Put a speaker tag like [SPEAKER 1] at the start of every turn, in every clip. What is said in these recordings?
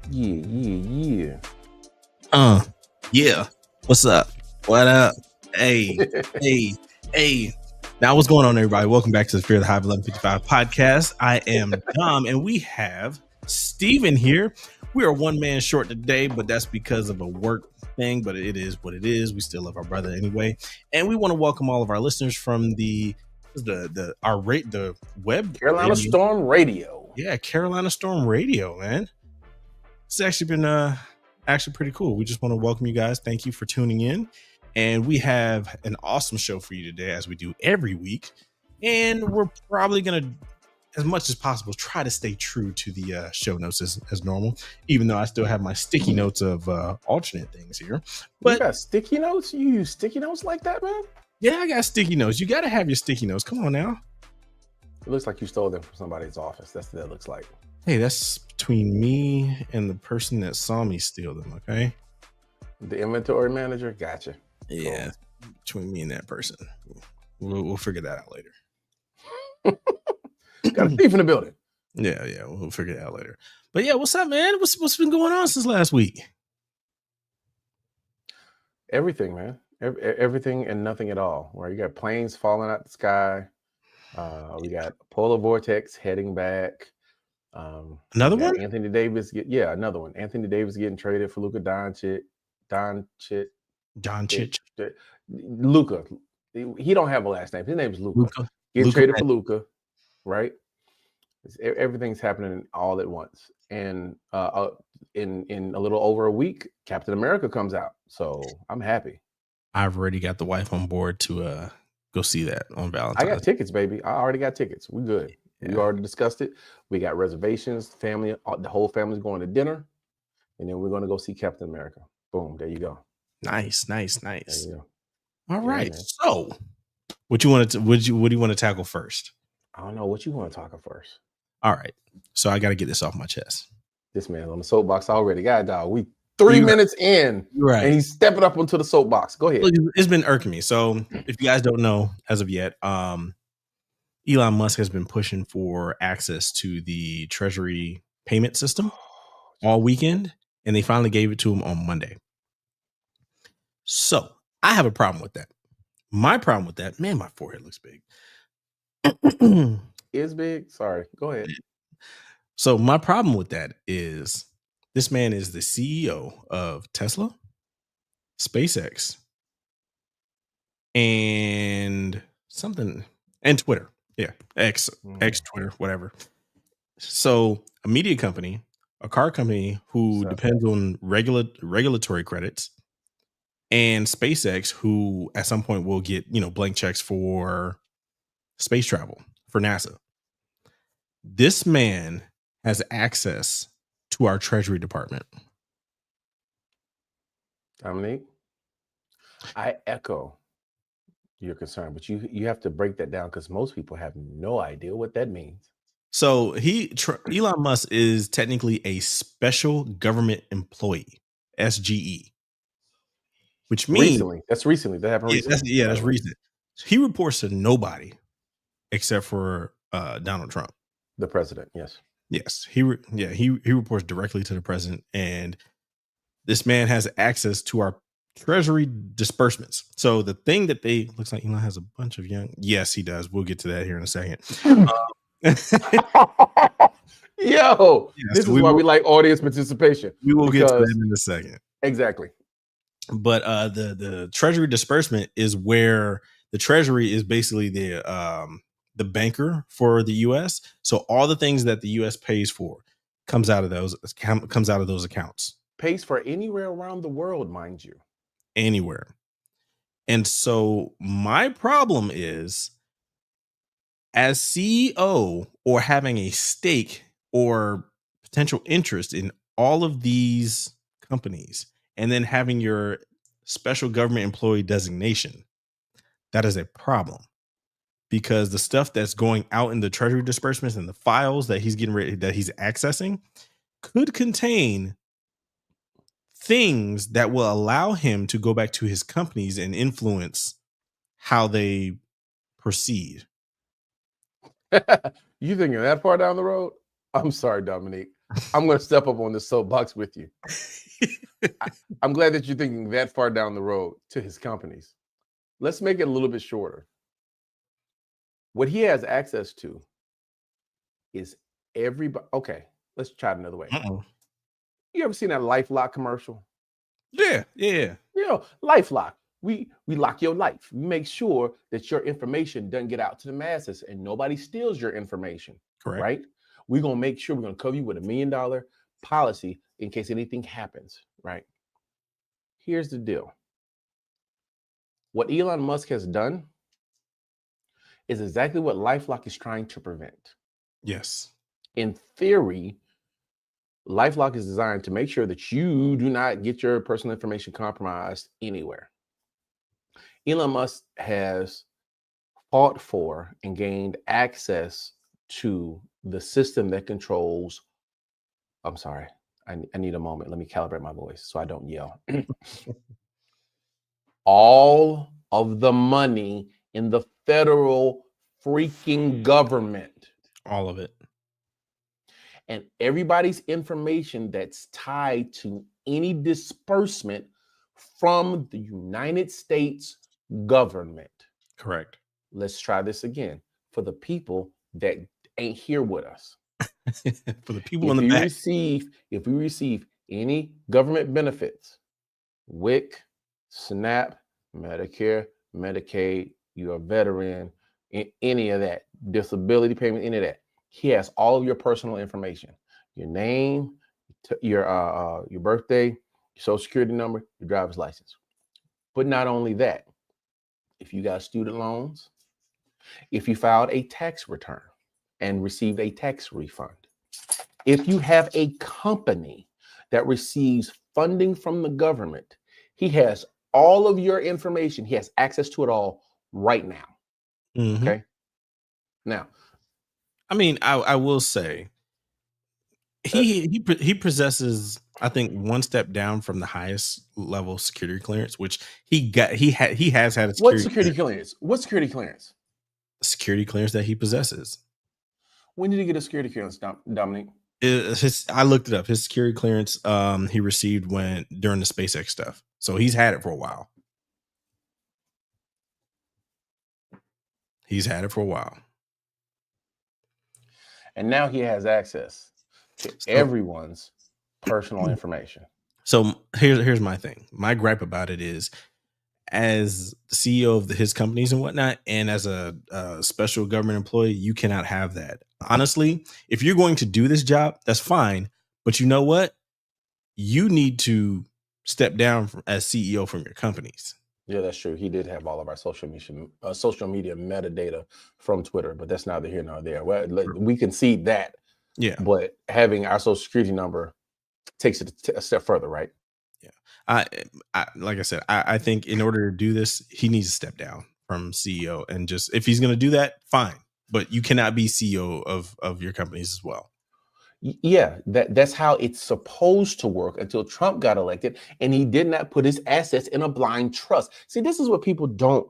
[SPEAKER 1] Yeah.
[SPEAKER 2] Yeah. What's up? What up? Hey. Now, what's going on, everybody? Welcome back to the Fear the Hive 1155 podcast. I am Dom, and we have Steven here. We are one man short today, but that's because of a work thing, but it is what it is. We still love our brother anyway. And we want to welcome all of our listeners from the web
[SPEAKER 1] Carolina
[SPEAKER 2] radio.
[SPEAKER 1] Storm Radio.
[SPEAKER 2] Yeah, Carolina Storm Radio, man. It's actually been actually pretty cool. We just want to welcome you guys. Thank you for tuning in. And we have an awesome show for you today, as we do every week. And we're probably going to, as much as possible, try to stay true to the show notes as normal, even though I still have my sticky notes of alternate things here. But
[SPEAKER 1] you got sticky notes? You use sticky notes like that, man?
[SPEAKER 2] Yeah, I got sticky notes. You got to have your sticky notes. Come on now.
[SPEAKER 1] It looks like you stole them from somebody's office. That's what that looks like.
[SPEAKER 2] Hey, that's between me and the person that saw me steal them, okay?
[SPEAKER 1] The inventory manager? Gotcha.
[SPEAKER 2] Yeah, cool. Between me and that person. We'll figure that out later.
[SPEAKER 1] Got a thief in the building.
[SPEAKER 2] Yeah, we'll figure it out later. But yeah, what's up, man? What's been going on since last week?
[SPEAKER 1] Everything, man. Everything and nothing at all. Where you got planes falling out the sky. We got polar vortex heading back.
[SPEAKER 2] Another one?
[SPEAKER 1] Anthony Davis. Another one. Anthony Davis getting traded for Luka Doncic. Luka. He don't have a last name. His name is Luka. Getting traded for Luka, right? Everything's happening all at once. And in a little over a week, Captain America comes out. So I'm happy.
[SPEAKER 2] I've already got the wife on board to go see that on Valentine's.
[SPEAKER 1] I got tickets, baby. I already got tickets. We good. Yeah. We already discussed it. We got reservations. Family, the whole family's going to dinner, and then we're going to go see Captain America. Boom, there you go.
[SPEAKER 2] Nice.
[SPEAKER 1] There you go.
[SPEAKER 2] All right. So, what do you want to tackle first?
[SPEAKER 1] I don't know. What you want to talk about first?
[SPEAKER 2] All right. So I got to get this off my chest.
[SPEAKER 1] This man on the soapbox already. God, dog. We 3 minutes in,
[SPEAKER 2] right?
[SPEAKER 1] And he's stepping up onto the soapbox. Go ahead.
[SPEAKER 2] Look, it's been irking me. So, if you guys don't know as of yet, Elon Musk has been pushing for access to the Treasury payment system all weekend, and they finally gave it to him on Monday. So I have a problem with that. My problem with that, man, my forehead looks big.
[SPEAKER 1] Is big? Sorry. Go ahead.
[SPEAKER 2] So my problem with that is this man is the CEO of Tesla, SpaceX, and Twitter. Yeah, X, Twitter, whatever. So a media company, a car company who depends on regulatory credits, and SpaceX, who at some point will get, blank checks for space travel for NASA. This man has access to our Treasury Department.
[SPEAKER 1] Dominique, I echo your concern, but you have to break that down because most people have no idea what that means.
[SPEAKER 2] So Elon Musk is technically a special government employee, SGE, which means
[SPEAKER 1] that's recently. That happened recently.
[SPEAKER 2] That's recent. He reports to nobody except for Donald Trump,
[SPEAKER 1] the president.
[SPEAKER 2] Yes. He reports directly to the president, and this man has access to our Treasury disbursements. So the thing that looks like Elon has a bunch of young. Yes, he does. We'll get to that here in a second.
[SPEAKER 1] Yo, this is why we like audience participation.
[SPEAKER 2] We will get to that in a second.
[SPEAKER 1] Exactly.
[SPEAKER 2] But the Treasury disbursement is where the Treasury is basically the banker for the U.S. So all the things that the U.S. pays for comes out of those accounts.
[SPEAKER 1] Pays for anywhere around the world, mind you.
[SPEAKER 2] Anywhere. And so my problem is, as CEO or having a stake or potential interest in all of these companies, and then having your special government employee designation, that is a problem. Because the stuff that's going out in the Treasury disbursements and the files that he's accessing could contain things that will allow him to go back to his companies and influence how they proceed.
[SPEAKER 1] You thinking that far down the road? I'm sorry, Dominique. I'm going to step up on the soapbox with you. I'm glad that you're thinking that far down the road to his companies. Let's make it a little bit shorter. What he has access to is everybody. Okay, let's try it another way. You ever seen that LifeLock commercial?
[SPEAKER 2] Yeah.
[SPEAKER 1] LifeLock. We lock your life. We make sure that your information doesn't get out to the masses and nobody steals your information.
[SPEAKER 2] Correct.
[SPEAKER 1] Right? We're gonna make sure we're gonna cover you with $1 million policy in case anything happens. Right? Here's the deal. What Elon Musk has done is exactly what LifeLock is trying to prevent.
[SPEAKER 2] Yes.
[SPEAKER 1] In theory, LifeLock is designed to make sure that you do not get your personal information compromised anywhere. Elon Musk has fought for and gained access to the system that controls. I'm sorry, I need a moment. Let me calibrate my voice so I don't yell. All of the money in the federal freaking government.
[SPEAKER 2] All of it.
[SPEAKER 1] And everybody's information that's tied to any disbursement from the United States government.
[SPEAKER 2] Correct.
[SPEAKER 1] Let's try this again for the people that ain't here with us.
[SPEAKER 2] For the people in the back.
[SPEAKER 1] If we receive any government benefits, WIC, SNAP, Medicare, Medicaid, you're a veteran, any of that, disability payment, any of that, he has all of your personal information, your name, your birthday, your social security number, your driver's license. But not only that, if you got student loans, if you filed a tax return and received a tax refund, if you have a company that receives funding from the government, he has all of your information. He has access to it all right now. Okay. Now,
[SPEAKER 2] I mean, I will say he possesses, I think, one step down from the highest level security clearance, which he has had a
[SPEAKER 1] security clearance. What security clearance?
[SPEAKER 2] Security clearance that he possesses.
[SPEAKER 1] When did he get a security clearance, Dominique?
[SPEAKER 2] I looked it up. His security clearance he received during the SpaceX stuff. So he's had it for a while.
[SPEAKER 1] And now he has access to everyone's personal information.
[SPEAKER 2] So here's my thing. My gripe about it is, as the CEO of his companies and whatnot, and as a special government employee, you cannot have that. Honestly, if you're going to do this job, that's fine. But you know what? You need to step down as CEO from your companies.
[SPEAKER 1] Yeah, that's true. He did have all of our social media metadata from Twitter, but that's neither here nor there. Well, we can see that.
[SPEAKER 2] Yeah.
[SPEAKER 1] But having our social security number takes it a step further, right?
[SPEAKER 2] Yeah. Like I said, I think in order to do this, he needs to step down from CEO, and just, if he's going to do that, fine. But you cannot be CEO of your companies as well.
[SPEAKER 1] Yeah, that's how it's supposed to work until Trump got elected, and he did not put his assets in a blind trust. See, this is what people don't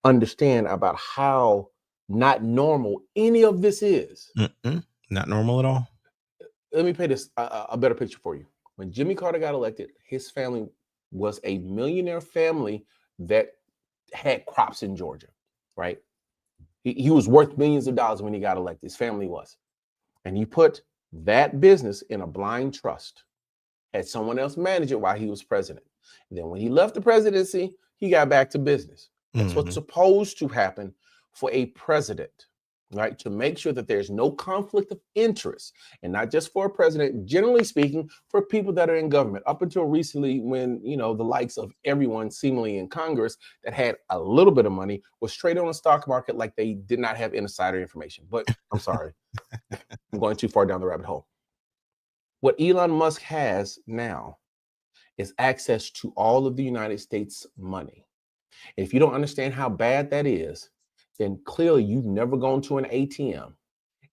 [SPEAKER 1] understand about how not normal any of this is.
[SPEAKER 2] Not normal at all.
[SPEAKER 1] Let me paint this a better picture for you. When Jimmy Carter got elected, his family was a millionaire family that had crops in Georgia, right? He was worth millions of dollars when he got elected. His family was. And he put that business in a blind trust, had someone else manage it while he was president. And then when he left the presidency, he got back to business. That's what's supposed to happen for a president, right? To make sure that there's no conflict of interest, and not just for a president, generally speaking, for people that are in government. Up until recently, when, the likes of everyone seemingly in Congress that had a little bit of money was traded on the stock market like they did not have insider information. But I'm sorry, I'm going too far down the rabbit hole. What Elon Musk has now is access to all of the United States money. And if you don't understand how bad that is, then clearly you've never gone to an ATM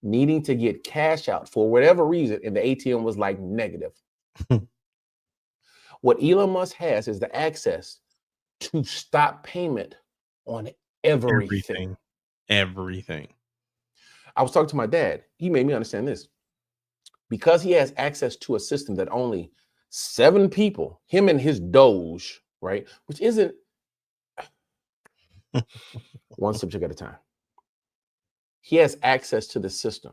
[SPEAKER 1] needing to get cash out for whatever reason, and the ATM was like negative. What Elon Musk has is the access to stop payment on everything.
[SPEAKER 2] Everything.
[SPEAKER 1] I was talking to my dad. He made me understand this. because he has access to a system that only 7 people, him and his Doge, right, which isn't one subject at a time. He has access to the system.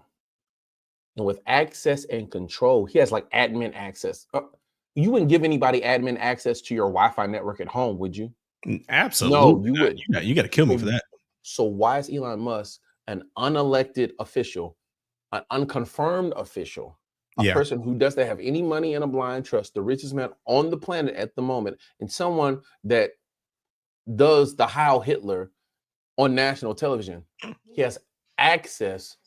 [SPEAKER 1] And with access and control, he has like admin access. You wouldn't give anybody admin access to your Wi-Fi network at home, would you?
[SPEAKER 2] Absolutely.
[SPEAKER 1] No, you wouldn't.
[SPEAKER 2] You got to kill me for that.
[SPEAKER 1] So why is Elon Musk an unelected official, an unconfirmed official, a person who doesn't have any money in a blind trust, the richest man on the planet at the moment, and someone that does the Heil Hitler on national television? He has access.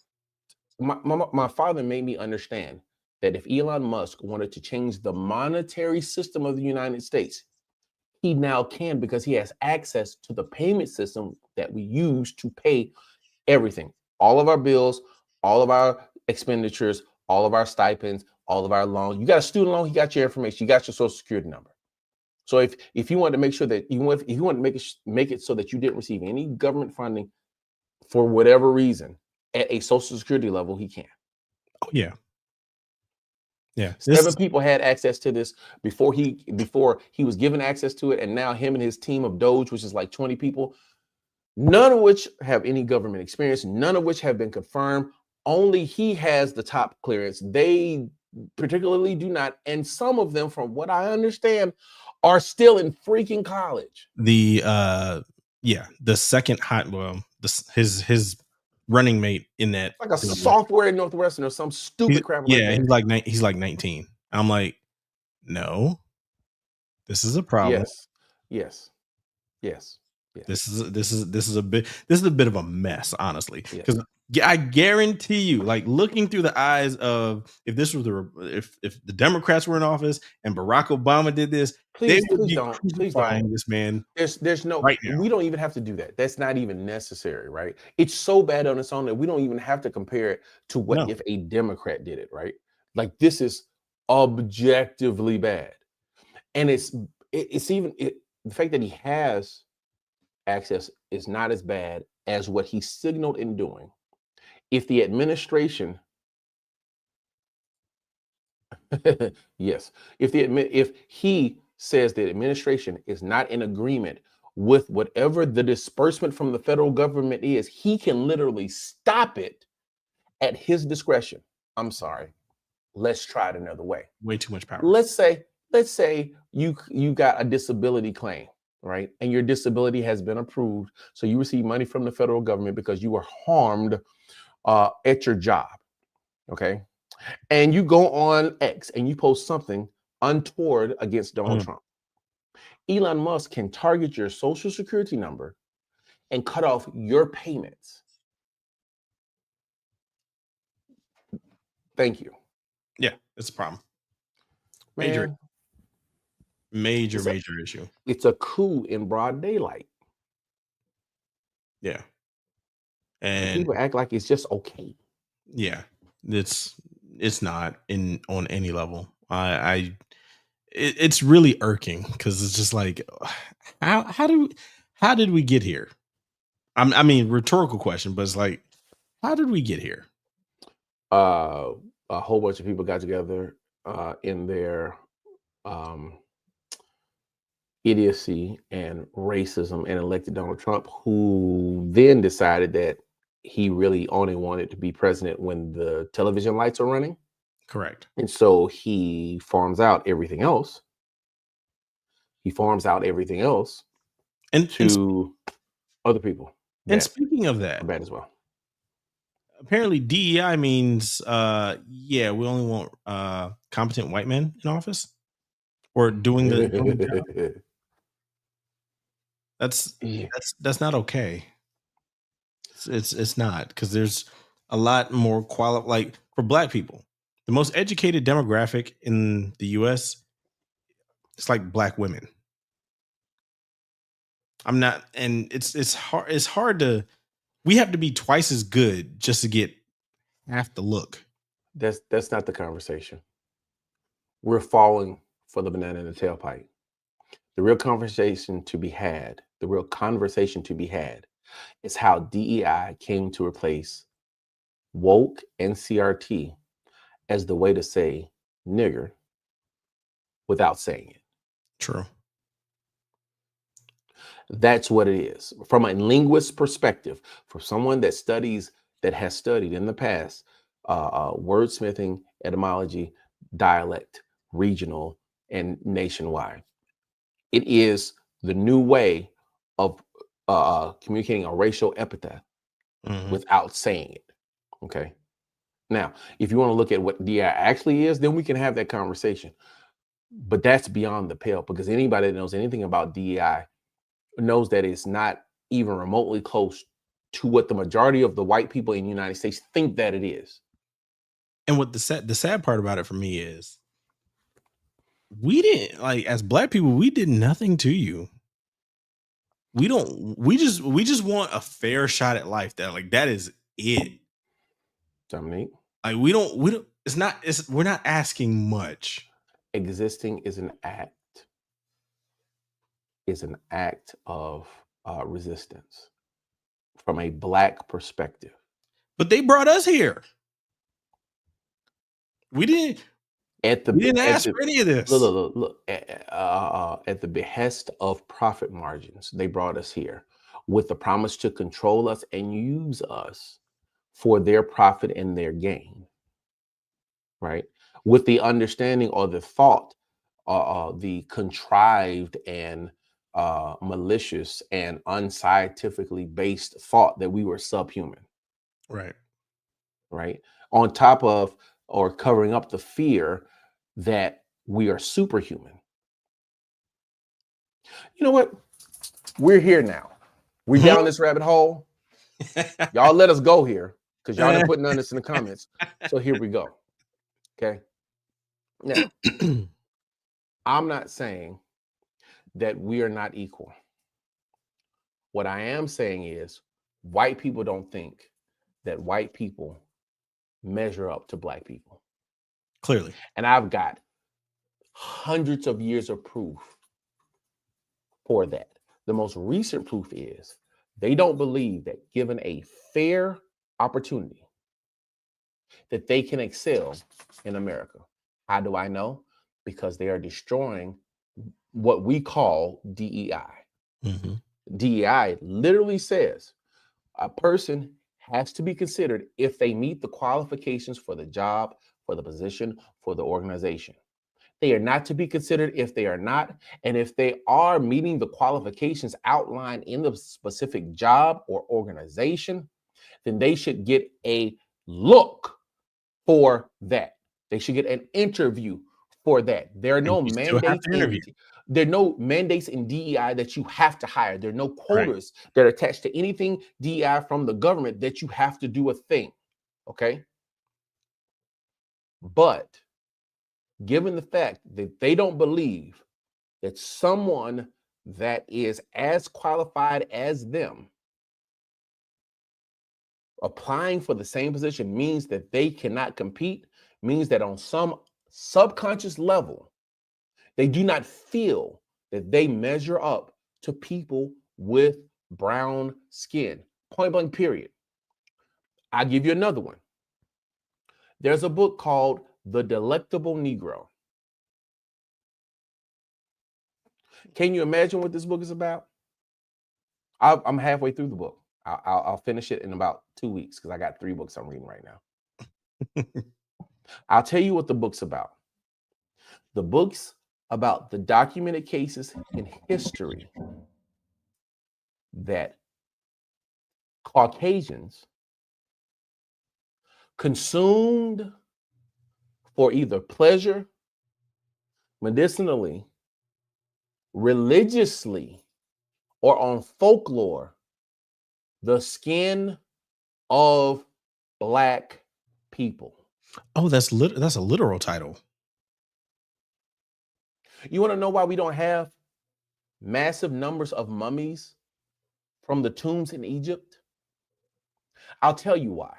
[SPEAKER 1] My father made me understand that if Elon Musk wanted to change the monetary system of the United States, he now can, because he has access to the payment system that we use to pay everything, all of our bills, all of our expenditures, all of our stipends, all of our loans. You got a student loan, he got your information, you got your social security number. So if you want to make sure that if you want to make it so that you didn't receive any government funding for whatever reason at a social security level, he can.
[SPEAKER 2] Oh yeah. Yeah.
[SPEAKER 1] 7 people had access to this before he was given access to it, and now him and his team of Doge, which is like 20 people, none of which have any government experience, none of which have been confirmed. Only he has the top clearance. They particularly do not, and some of them, from what I understand, are still in freaking college.
[SPEAKER 2] The second his running mate in that,
[SPEAKER 1] like a software in Northwestern or some stupid crap.
[SPEAKER 2] He's like 19. I'm like, no, this is a problem.
[SPEAKER 1] Yes.
[SPEAKER 2] This is a bit of a mess, honestly, because I guarantee you, like, looking through the eyes of, if this was if the Democrats were in office and Barack Obama did this,
[SPEAKER 1] please don't
[SPEAKER 2] this man.
[SPEAKER 1] There's no right now. We don't even have to do that. That's not even necessary, right? It's so bad on its own that we don't even have to compare it to what if a Democrat did it, right? Like, this is objectively bad, and the fact that he has access is not as bad as what he signaled in doing. If the administration, if he says the administration is not in agreement with whatever the disbursement from the federal government is, he can literally stop it at his discretion. I'm sorry. Let's try it another way.
[SPEAKER 2] Way too much power.
[SPEAKER 1] Let's say you got a disability claim, right? And your disability has been approved. So you receive money from the federal government because you were harmed at your job, okay? And you go on X and you post something untoward against Donald Trump. Elon Musk can target your social security number and cut off your payments. Thank you.
[SPEAKER 2] Yeah, it's a problem.
[SPEAKER 1] Man,
[SPEAKER 2] major issue.
[SPEAKER 1] It's a coup in broad daylight.
[SPEAKER 2] Yeah. And
[SPEAKER 1] people act like it's just okay.
[SPEAKER 2] Yeah, it's not on any level. It's really irking, because it's just like, how did we get here? I mean, rhetorical question, but it's like, how did we get here?
[SPEAKER 1] A whole bunch of people got together in their idiocy and racism and elected Donald Trump, who then decided that he really only wanted to be president when the television lights are running.
[SPEAKER 2] Correct.
[SPEAKER 1] And so he farms out everything else. And to other people.
[SPEAKER 2] And speaking of that,
[SPEAKER 1] bad as well.
[SPEAKER 2] Apparently DEI means we only want competent white men in office or doing the job. That's not okay. It's not, because there's a lot more like for Black people, the most educated demographic in the US, it's like Black women. I'm not, and it's hard to, we have to be twice as good just to get half the look.
[SPEAKER 1] That's not the conversation. We're falling for the banana in the tailpipe. The real conversation to be had is how DEI came to replace woke and CRT as the way to say nigger without saying it.
[SPEAKER 2] True.
[SPEAKER 1] That's what it is. From a linguist perspective, for someone that has studied in the past, wordsmithing, etymology, dialect, regional, and nationwide, it is the new way of communicating a racial epithet without saying it. Okay. Now, if you want to look at what DI actually is, then we can have that conversation. But that's beyond the pale, because anybody that knows anything about DEI knows that it's not even remotely close to what the majority of the white people in the United States think that it is.
[SPEAKER 2] And what the sad part about it for me is, we didn't, like, as Black people, we did nothing to you. We just want a fair shot at life. That is it.
[SPEAKER 1] Dominique,
[SPEAKER 2] like we don't we're not asking much.
[SPEAKER 1] Existing is an act of resistance from a Black perspective.
[SPEAKER 2] But they brought us here. We didn't ask for any of this.
[SPEAKER 1] Look, at the behest of profit margins, they brought us here with the promise to control us and use us for their profit and their gain, right? With the understanding or the thought, the contrived and malicious and unscientifically based thought that we were subhuman. Right. On top of, or covering up, the fear that we are superhuman. You know what? We're here now. We're down this rabbit hole. Y'all let us go here, because y'all done put none of this in the comments. So here we go. Okay. Now, I'm not saying that we are not equal. What I am saying is, white people don't think that white people measure up to Black people.
[SPEAKER 2] Clearly.
[SPEAKER 1] And I've got hundreds of years of proof for that. The most recent proof is they don't believe that, given a fair opportunity, that they can excel in America. How do I know? Because they are destroying what we call DEI. DEI literally says a person has to be considered if they meet the qualifications for the job, for the position, for the organization. They are not to be considered if they are not. And if they are meeting the qualifications outlined in the specific job or organization, then they should get a look for that. They should get an interview for that. There are no mandates. There are no mandates in DEI that you have to hire. There are no quotas that are attached to anything DEI from the government that you have to do a thing. Okay. But given the fact that they don't believe that someone that is as qualified as them applying for the same position means that they cannot compete, means that on some subconscious level, they do not feel that they measure up to people with brown skin. Point blank, period. I'll give you another one. There's a book called The Delectable Negro. Can you imagine what this book is about? I'm halfway through the book. I'll finish it in about 2 weeks, because I got 3 books I'm reading right now. I'll tell you what the book's about. The book's about the documented cases in history that Caucasians consumed for either pleasure, medicinally, religiously, or on folklore, the skin of Black people.
[SPEAKER 2] Oh, that's a literal title.
[SPEAKER 1] You want to know why we don't have massive numbers of mummies from the tombs in Egypt? I'll tell you why.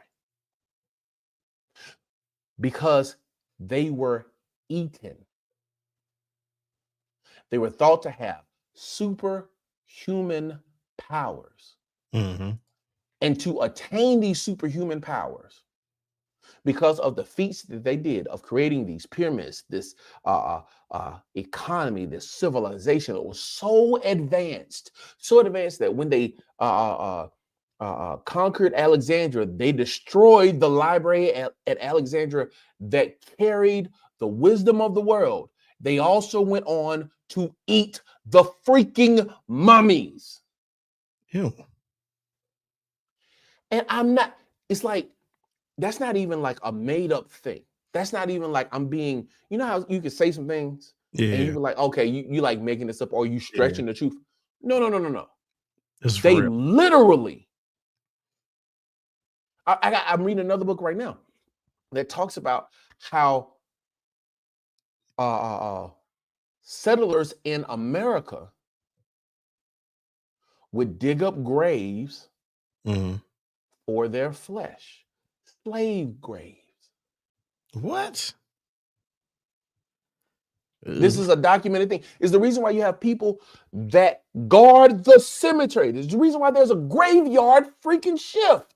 [SPEAKER 1] Because they were eaten. They were thought to have superhuman powers. And to attain these superhuman powers, because of the feats that they did of creating these pyramids, this economy, this civilization. It was so advanced that when they conquered Alexandria, they destroyed the library at Alexandria that carried the wisdom of the world. They also went on to eat the freaking mummies.
[SPEAKER 2] Ew.
[SPEAKER 1] And it's like, that's not even like a made up thing. That's not even like I'm being, you know how you can say some things and you be like, okay, you like making this up or you stretching the truth. No. They literally, I'm reading another book right now that talks about how settlers in America would dig up graves for their flesh, slave graves.
[SPEAKER 2] What?
[SPEAKER 1] This is a documented thing. It's the reason why you have people that guard the cemetery. There's the reason why there's a graveyard freaking shift.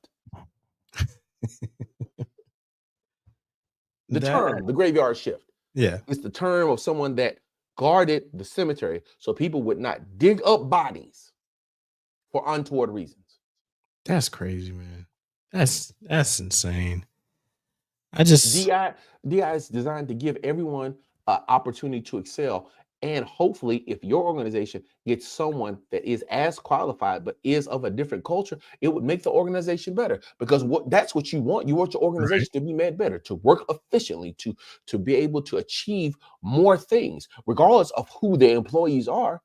[SPEAKER 1] The graveyard shift.
[SPEAKER 2] Yeah.
[SPEAKER 1] It's the term of someone that guarded the cemetery so people would not dig up bodies for untoward reasons.
[SPEAKER 2] That's crazy, man. That's insane. DI
[SPEAKER 1] is designed to give everyone an opportunity to excel. And hopefully, if your organization gets someone that is as qualified but is of a different culture, it would make the organization better. Because that's what you want. You want your organization to be made better, to work efficiently, to be able to achieve more things, regardless of who the employees are.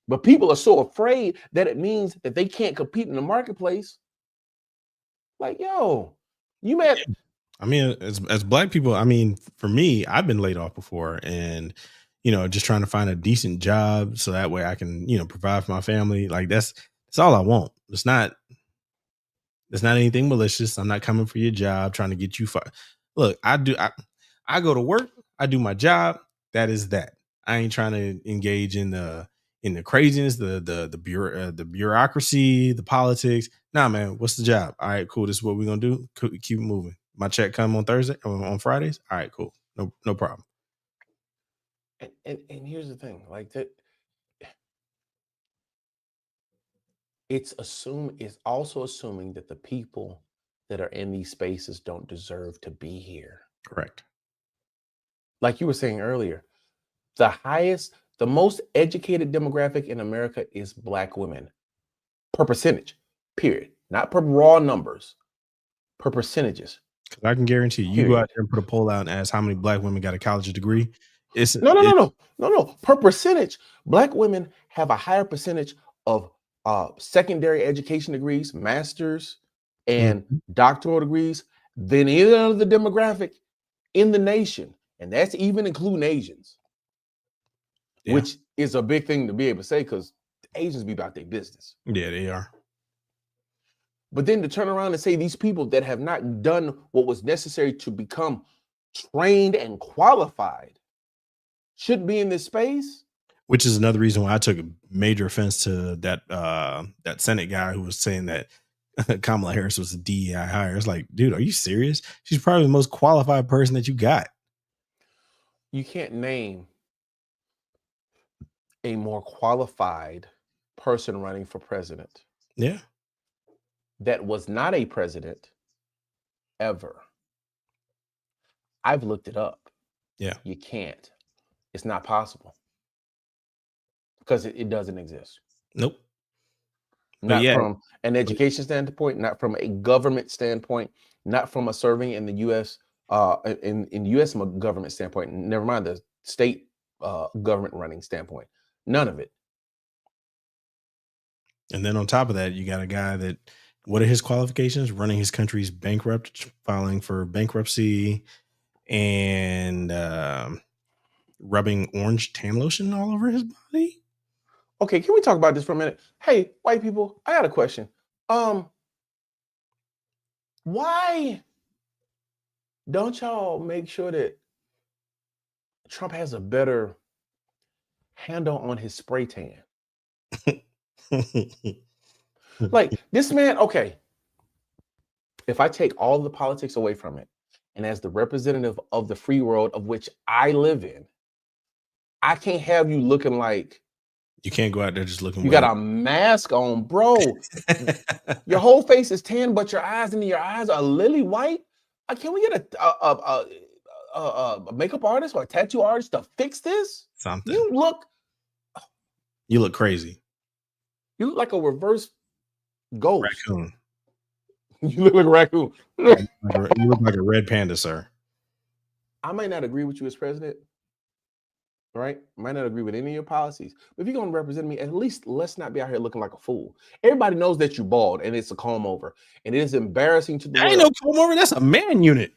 [SPEAKER 1] But people are so afraid that it means that they can't compete in the marketplace. Like, yo, you mad?
[SPEAKER 2] I mean, as Black people, I mean, for me, I've been laid off before, and just trying to find a decent job so that way I can, provide for my family. Like that's all I want. It's not anything malicious. I'm not coming for your job, trying to get you fired. Look, I go to work, I do my job. That is that. I ain't trying to engage in the craziness, the bureaucracy, the politics. Nah, man, what's the job? All right, cool. This is what we're gonna do. Keep moving. My check come on Thursday, on Fridays. All right, cool. No problem.
[SPEAKER 1] And here's the thing, like that. It's also assuming that the people that are in these spaces don't deserve to be here.
[SPEAKER 2] Correct.
[SPEAKER 1] Like you were saying earlier, the most educated demographic in America is Black women per percentage, period. Not per raw numbers, per percentages.
[SPEAKER 2] Because I can guarantee you go out there and put a poll out and ask how many Black women got a college degree.
[SPEAKER 1] No. Per percentage, Black women have a higher percentage of secondary education degrees, masters, and doctoral degrees than any other demographic in the nation. And that's even including Asians, which is a big thing to be able to say because Asians be about their business.
[SPEAKER 2] Yeah, they are.
[SPEAKER 1] But then to turn around and say these people that have not done what was necessary to become trained and qualified shouldn't be in this space.
[SPEAKER 2] Which is another reason why I took a major offense to that Senate guy who was saying that Kamala Harris was a DEI hire. It's like, dude, are you serious? She's probably the most qualified person that you got.
[SPEAKER 1] You can't name a more qualified person running for president.
[SPEAKER 2] Yeah.
[SPEAKER 1] That was not a president ever. I've looked it up.
[SPEAKER 2] Yeah.
[SPEAKER 1] You can't. It's not possible. Because it doesn't exist.
[SPEAKER 2] Nope.
[SPEAKER 1] Not from an education standpoint, not from a government standpoint, not from a serving in the U.S. In U.S. government standpoint. Never mind the state government running standpoint. None of it.
[SPEAKER 2] And then on top of that, you got a guy that, what are his qualifications? Running his country's bankrupt, filing for bankruptcy, and rubbing orange tan lotion all over his body.
[SPEAKER 1] Okay, can we talk about this for a minute? Hey, white people, I got a question. Why don't y'all make sure that Trump has a better handle on his spray tan? Like this man, okay. If I take all the politics away from it, And as the representative of the free world of which I live in, I can't have you looking like
[SPEAKER 2] you can't go out there just looking.
[SPEAKER 1] You got a mask on, bro. Your whole face is tan, but your eyes are lily white. Can we get a makeup artist or a tattoo artist to fix this?
[SPEAKER 2] Something.
[SPEAKER 1] You look
[SPEAKER 2] crazy.
[SPEAKER 1] You look like a reverse ghost.
[SPEAKER 2] Raccoon.
[SPEAKER 1] You look like a raccoon.
[SPEAKER 2] You look like a red panda, sir.
[SPEAKER 1] I might not agree with you as president, right? Might not agree with any of your policies. But if you're going to represent me, at least let's not be out here looking like a fool. Everybody knows that you're bald and it's a comb over. And it is embarrassing to the world.
[SPEAKER 2] Ain't no comb over. That's a man unit.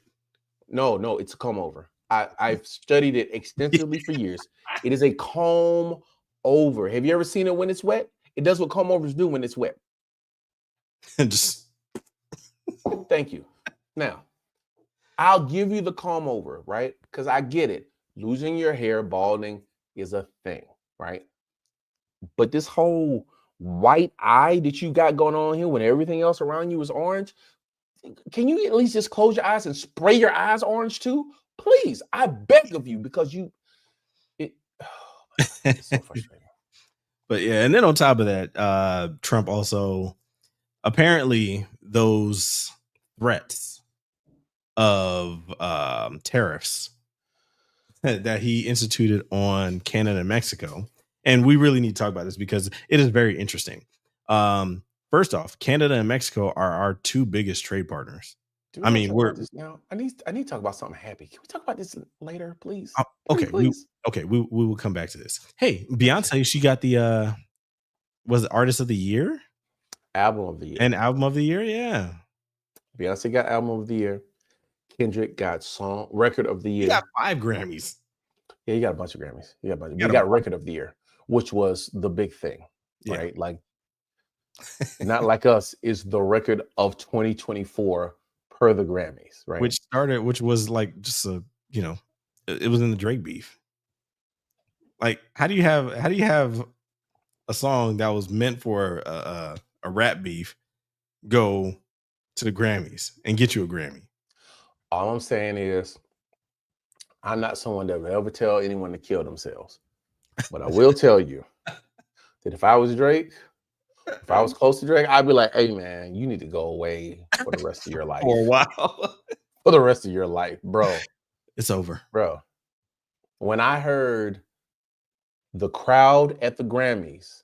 [SPEAKER 1] No, it's a comb over. I've studied it extensively for years. It is a comb over. Have you ever seen it when it's wet? It does what comb overs do when it's wet.
[SPEAKER 2] Just
[SPEAKER 1] thank you. Now, I'll give you the comb over, right? Because I get it. Losing your hair, balding is a thing, right? But this whole white eye that you got going on here when everything else around you is orange, can you at least just close your eyes and spray your eyes orange too? Please, I beg of you, because it's so frustrating.
[SPEAKER 2] But yeah, and then on top of that, Trump also apparently those threats of tariffs that he instituted on Canada and Mexico. And we really need to talk about this because it is very interesting. First off, Canada and Mexico are our two biggest trade partners. I mean, we're
[SPEAKER 1] now. I need to talk about something happy. Can we talk about this later, please?
[SPEAKER 2] Okay,
[SPEAKER 1] please.
[SPEAKER 2] We will come back to this. Hey, Beyonce, she got the was it Artist of the Year?
[SPEAKER 1] Album of the Year.
[SPEAKER 2] And Album of the Year, yeah.
[SPEAKER 1] Beyonce got Album of the Year. Kendrick got Record of the Year.
[SPEAKER 2] He got 5 Grammys.
[SPEAKER 1] Yeah, he got a bunch of Grammys. He got Record of the Year, which was the big thing, right? Like, Not Like Us is the record of 2024 per the Grammys, right?
[SPEAKER 2] Which was like just it was in the Drake beef. Like, how do you have a song that was meant for a rap beef go to the Grammys and get you a Grammy?
[SPEAKER 1] All I'm saying is, I'm not someone that will ever tell anyone to kill themselves. But I will tell you that if I was Drake, if I was close to Drake, I'd be like, hey, man, you need to go away for the rest of your life.
[SPEAKER 2] For a while.
[SPEAKER 1] For the rest of your life, bro.
[SPEAKER 2] It's over.
[SPEAKER 1] Bro. When I heard the crowd at the Grammys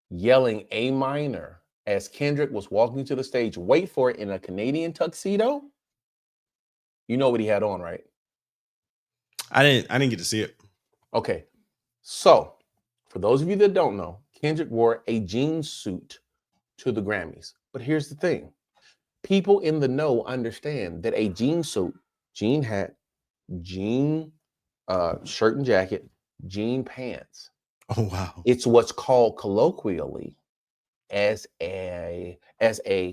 [SPEAKER 1] yelling A minor as Kendrick was walking to the stage, wait for it, in a Canadian tuxedo, you know what he had on, right?
[SPEAKER 2] I didn't get to see it.
[SPEAKER 1] Okay. So, for those of you that don't know, Kendrick wore a jean suit to the Grammys. But here's the thing. People in the know understand that a jean suit, jean hat, jean shirt and jacket, jean pants.
[SPEAKER 2] Oh, wow.
[SPEAKER 1] It's what's called colloquially as a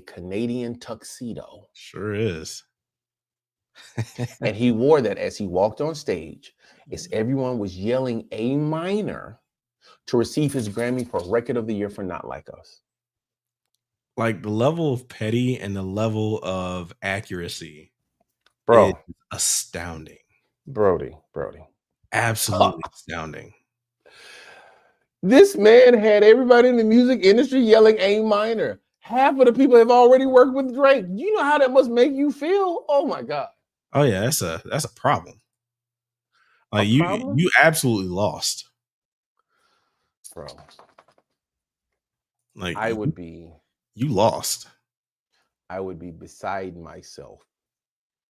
[SPEAKER 1] Canadian tuxedo.
[SPEAKER 2] Sure is.
[SPEAKER 1] And he wore that as he walked on stage, as everyone was yelling A minor to receive his Grammy for Record of the Year for Not Like Us.
[SPEAKER 2] Like, the level of petty and the level of accuracy,
[SPEAKER 1] bro,
[SPEAKER 2] is astounding.
[SPEAKER 1] Brody.
[SPEAKER 2] Absolutely astounding.
[SPEAKER 1] This man had everybody in the music industry yelling A minor. Half of the people have already worked with Drake. You know how that must make you feel? Oh my God.
[SPEAKER 2] Oh yeah, that's a problem. Like, you absolutely lost.
[SPEAKER 1] Bro.
[SPEAKER 2] Like, you lost.
[SPEAKER 1] I would be beside myself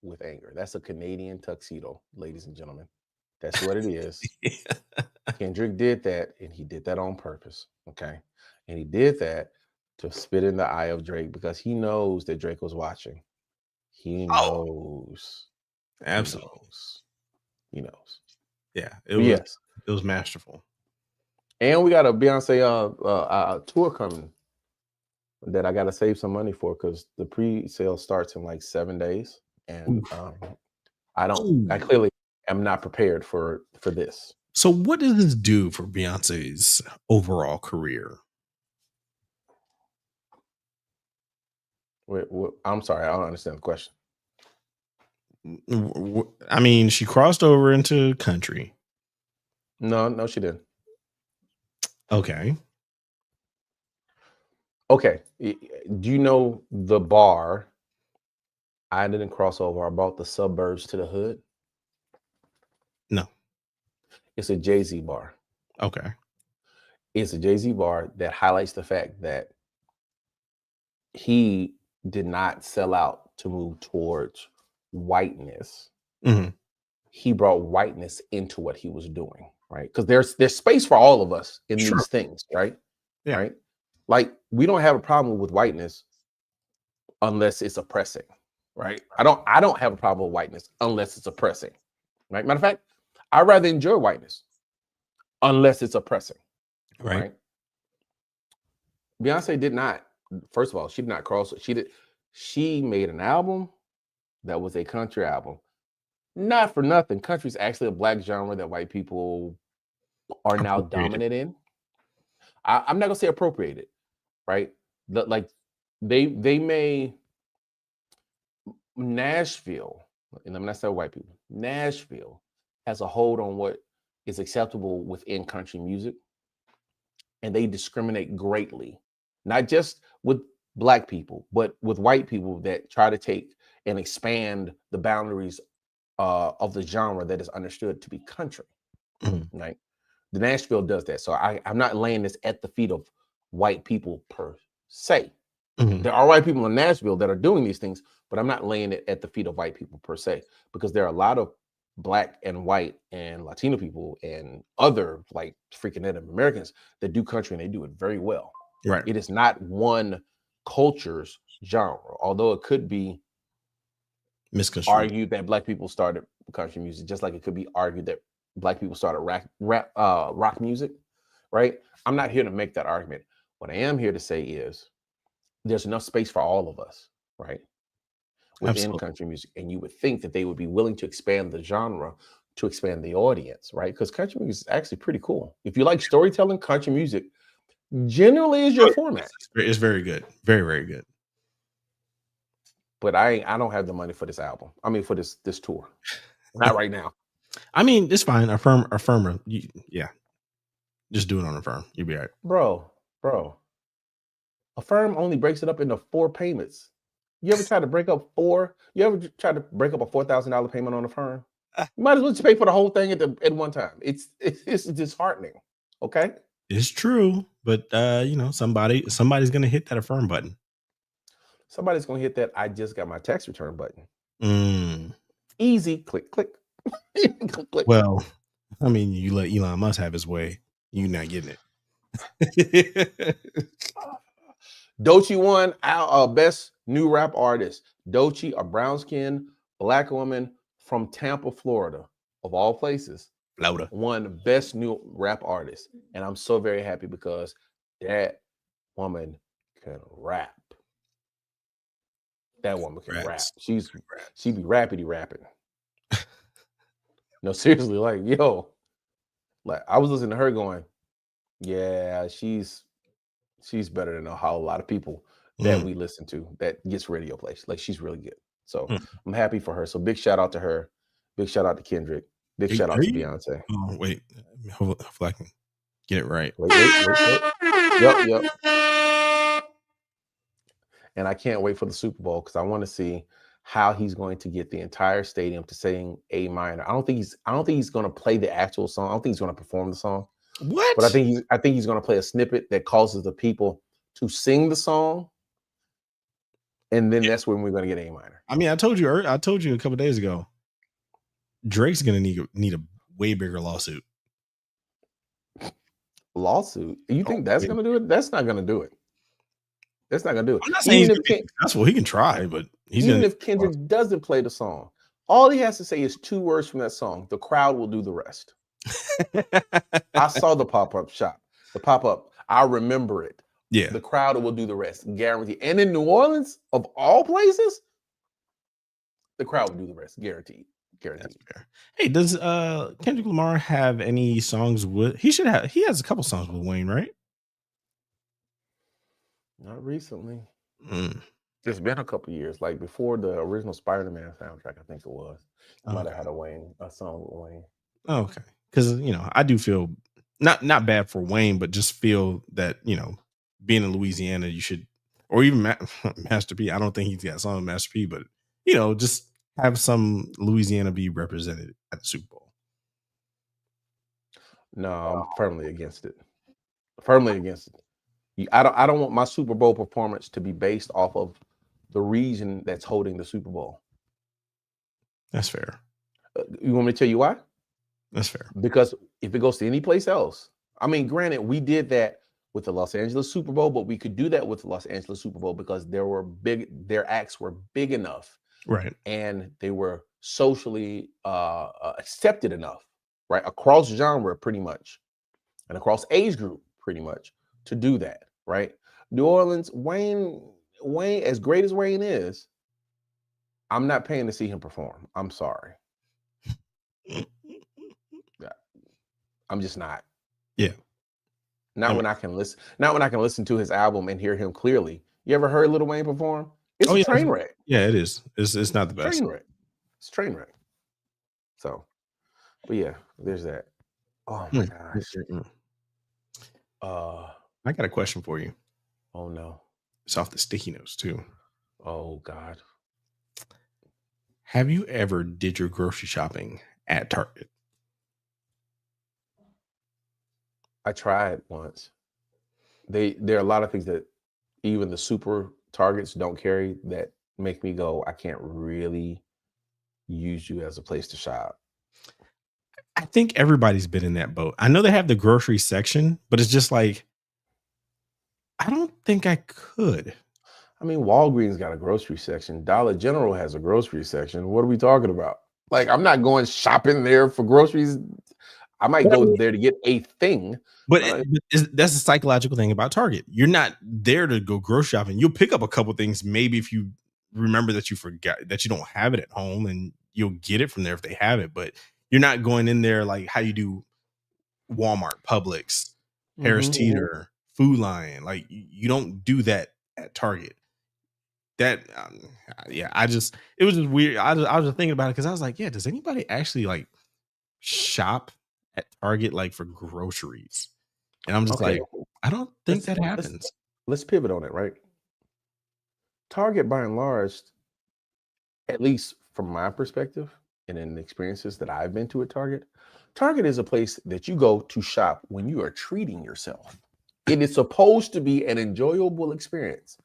[SPEAKER 1] with anger. That's a Canadian tuxedo, ladies and gentlemen. That's what it is. Kendrick did that, and he did that on purpose. Okay. And he did that to spit in the eye of Drake because he knows that Drake was watching. He knows.
[SPEAKER 2] Absolutely.
[SPEAKER 1] He knows.
[SPEAKER 2] Yeah. It was masterful.
[SPEAKER 1] And we got a Beyonce tour coming that I got to save some money for because the pre-sale starts in like 7 days. And I clearly am not prepared for this.
[SPEAKER 2] So what does this do for Beyonce's overall career?
[SPEAKER 1] Wait, I'm sorry, I don't understand the question.
[SPEAKER 2] I mean, she crossed over into country.
[SPEAKER 1] No, she didn't.
[SPEAKER 2] Okay.
[SPEAKER 1] Okay. Do you know the bar? I didn't cross over. I brought the suburbs to the hood.
[SPEAKER 2] No.
[SPEAKER 1] It's a Jay-Z bar.
[SPEAKER 2] Okay.
[SPEAKER 1] It's a Jay-Z bar that highlights the fact that he did not sell out to move towards whiteness.
[SPEAKER 2] Mm-hmm.
[SPEAKER 1] He brought whiteness into what he was doing, right? Because there's space for all of us in these things, right?
[SPEAKER 2] Yeah.
[SPEAKER 1] Right. Like, we don't have a problem with whiteness unless it's oppressing, right? I don't have a problem with whiteness unless it's oppressing, right? Matter of fact, I rather enjoy whiteness unless it's oppressing, right? Beyonce did not. First of all, she did not cross. She made an album that was a country album. Not for nothing. Country is actually a black genre that white people are now dominant in. I'm not gonna say appropriated, right? Like they may Nashville, and I'm not saying white people. Nashville has a hold on what is acceptable within country music, and they discriminate greatly, not just with black people, but with white people that try to take and expand the boundaries of the genre that is understood to be country. Mm-hmm. Right? The Nashville does that. So I'm not laying this at the feet of white people per se. Mm-hmm. There are white people in Nashville that are doing these things, but I'm not laying it at the feet of white people per se, because there are a lot of black and white and Latino people and other like freaking Native Americans that do country, and they do it very well.
[SPEAKER 2] Right.
[SPEAKER 1] It is not one culture's genre, although it could be argued that black people started country music, just like it could be argued that black people started rock music, right? I'm not here to make that argument. What I am here to say is there's enough space for all of us, right? Within country music. And you would think that they would be willing to expand the genre to expand the audience, right? Because country music is actually pretty cool. If you like storytelling, country music generally is your format.
[SPEAKER 2] It's very good. Very, very good.
[SPEAKER 1] But I don't have the money for this album. I mean, for this tour. Not right now.
[SPEAKER 2] I mean, it's fine. Affirm. Yeah. Just do it on Affirm. You'll be all right.
[SPEAKER 1] Bro. Affirm only breaks it up into 4 payments. You ever try to break up a $4,000 payment on Affirm? You might as well just pay for the whole thing at one time. It's disheartening. Okay.
[SPEAKER 2] It's true, but somebody's gonna hit that Affirm button.
[SPEAKER 1] Somebody's gonna hit that I just got my tax return button. Easy, click. Click.
[SPEAKER 2] Well, I mean, you let Elon Musk have his way, you're not getting it.
[SPEAKER 1] Doechii won our best new rap artist. Doechii, a brown-skinned black woman from Tampa, Florida, of all places, won best new rap artist. And I'm so very happy because that woman can rap. That woman can rap. She be rappity rapping. No, seriously, like, yo, like I was listening to her going, yeah, she's better than a whole lot of people that we listen to that gets radio plays. Like, she's really good. So I'm happy for her. So big shout out to her. Big shout out to Kendrick. Big shout out to Beyonce.
[SPEAKER 2] Oh, wait. Hopefully I can get it right.
[SPEAKER 1] Wait. Yep. And I can't wait for the Super Bowl because I want to see how he's going to get the entire stadium to sing A minor. I don't think he's going to play the actual song. I don't think he's going to perform the song.
[SPEAKER 2] What?
[SPEAKER 1] But I think he's going to play a snippet that causes the people to sing the song, and then that's when we're going to get A minor.
[SPEAKER 2] I mean, I told you a couple of days ago, Drake's going to need a way bigger lawsuit.
[SPEAKER 1] Lawsuit? You think that's going to do it? That's not going to do it. That's not going to do it.
[SPEAKER 2] I'm not saying he's successful. He can try, but
[SPEAKER 1] if Kendrick doesn't play the song, all he has to say is 2 words from that song. The crowd will do the rest. I saw the pop-up shop. The pop-up. I remember it.
[SPEAKER 2] Yeah.
[SPEAKER 1] The crowd will do the rest. Guaranteed. And in New Orleans, of all places, the crowd will do the rest. Guaranteed. That's
[SPEAKER 2] fair. Hey, does Kendrick Lamar have any songs with he has a couple songs with Wayne, right?
[SPEAKER 1] Not recently. It's been a couple years, like before the original Spider-Man soundtrack, I think it was. He might have
[SPEAKER 2] Okay.
[SPEAKER 1] had a song with Wayne.
[SPEAKER 2] Okay. Because I do feel not bad for Wayne, but just feel that being in Louisiana, you should, or even Master P. I don't think he's got a song with Master P, but just have some Louisiana be represented at the Super Bowl.
[SPEAKER 1] No, I'm firmly against it. Firmly against it. I don't want my Super Bowl performance to be based off of the region that's holding the Super Bowl.
[SPEAKER 2] That's fair.
[SPEAKER 1] You want me to tell you why?
[SPEAKER 2] That's fair.
[SPEAKER 1] Because if it goes to any place else, I mean, granted, we did that with the Los Angeles Super Bowl, but we could do that with the Los Angeles Super Bowl because their acts were big enough,
[SPEAKER 2] right,
[SPEAKER 1] and they were socially accepted enough, right, across genre pretty much, and across age group pretty much to do that, right? New Orleans, Wayne, as great as Wayne is, I'm not paying to see him perform. I'm sorry. I'm just not.
[SPEAKER 2] Yeah.
[SPEAKER 1] Not when I can listen to his album and hear him clearly. You ever heard Lil Wayne perform? It's a train wreck.
[SPEAKER 2] Yeah, it is. It's not the best.
[SPEAKER 1] Train wreck. It's a train wreck. So, but yeah, there's that. Oh my gosh.
[SPEAKER 2] I got a question for you.
[SPEAKER 1] Oh no.
[SPEAKER 2] It's off the sticky notes too.
[SPEAKER 1] Oh God.
[SPEAKER 2] Have you ever did your grocery shopping at Target?
[SPEAKER 1] I tried once. There are a lot of things that even the super Targets don't carry that make me go, I can't really use you as a place to shop.
[SPEAKER 2] I think everybody's been in that boat. I know they have the grocery section, but it's just like, I don't think I could.
[SPEAKER 1] I mean, Walgreens got a grocery section. Dollar General has a grocery section. What are we talking about? Like, I'm not going shopping there for groceries. I might go there to get a thing.
[SPEAKER 2] But that's the psychological thing about Target. You're not there to go grocery shopping. You'll pick up a couple things, maybe if you remember that you forgot that you don't have it at home, and you'll get it from there if they have it. But you're not going in there like how you do Walmart, Publix, Harris Teeter, Food Lion. Like you don't do that at Target. That yeah, it was just weird. I was just thinking about it because I was like, yeah, does anybody actually like shop at Target like for groceries? And I'm just like, I don't think that happens.
[SPEAKER 1] Let's pivot on it, right? Target, by and large, at least from my perspective and in the experiences that I've been to at Target, Target is a place that you go to shop when you are treating yourself. It is supposed to be an enjoyable experience.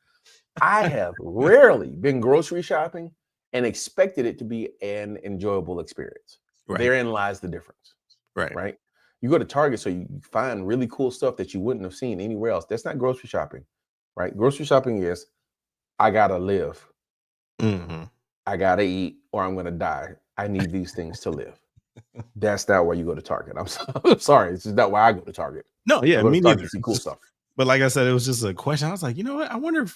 [SPEAKER 1] I have rarely been grocery shopping and expected it to be an enjoyable experience. Right. Therein lies the difference. Right. You go to Target, so you find really cool stuff that you wouldn't have seen anywhere else. That's not grocery shopping, right? Grocery shopping is, I gotta live. I gotta eat or I'm gonna die. I need these things to live. That's not why you go to Target. I'm sorry. It's just not why I go to Target.
[SPEAKER 2] No, yeah, me neither.
[SPEAKER 1] To see cool stuff.
[SPEAKER 2] But like I said, it was just a question. I was like, you know what? I wonder,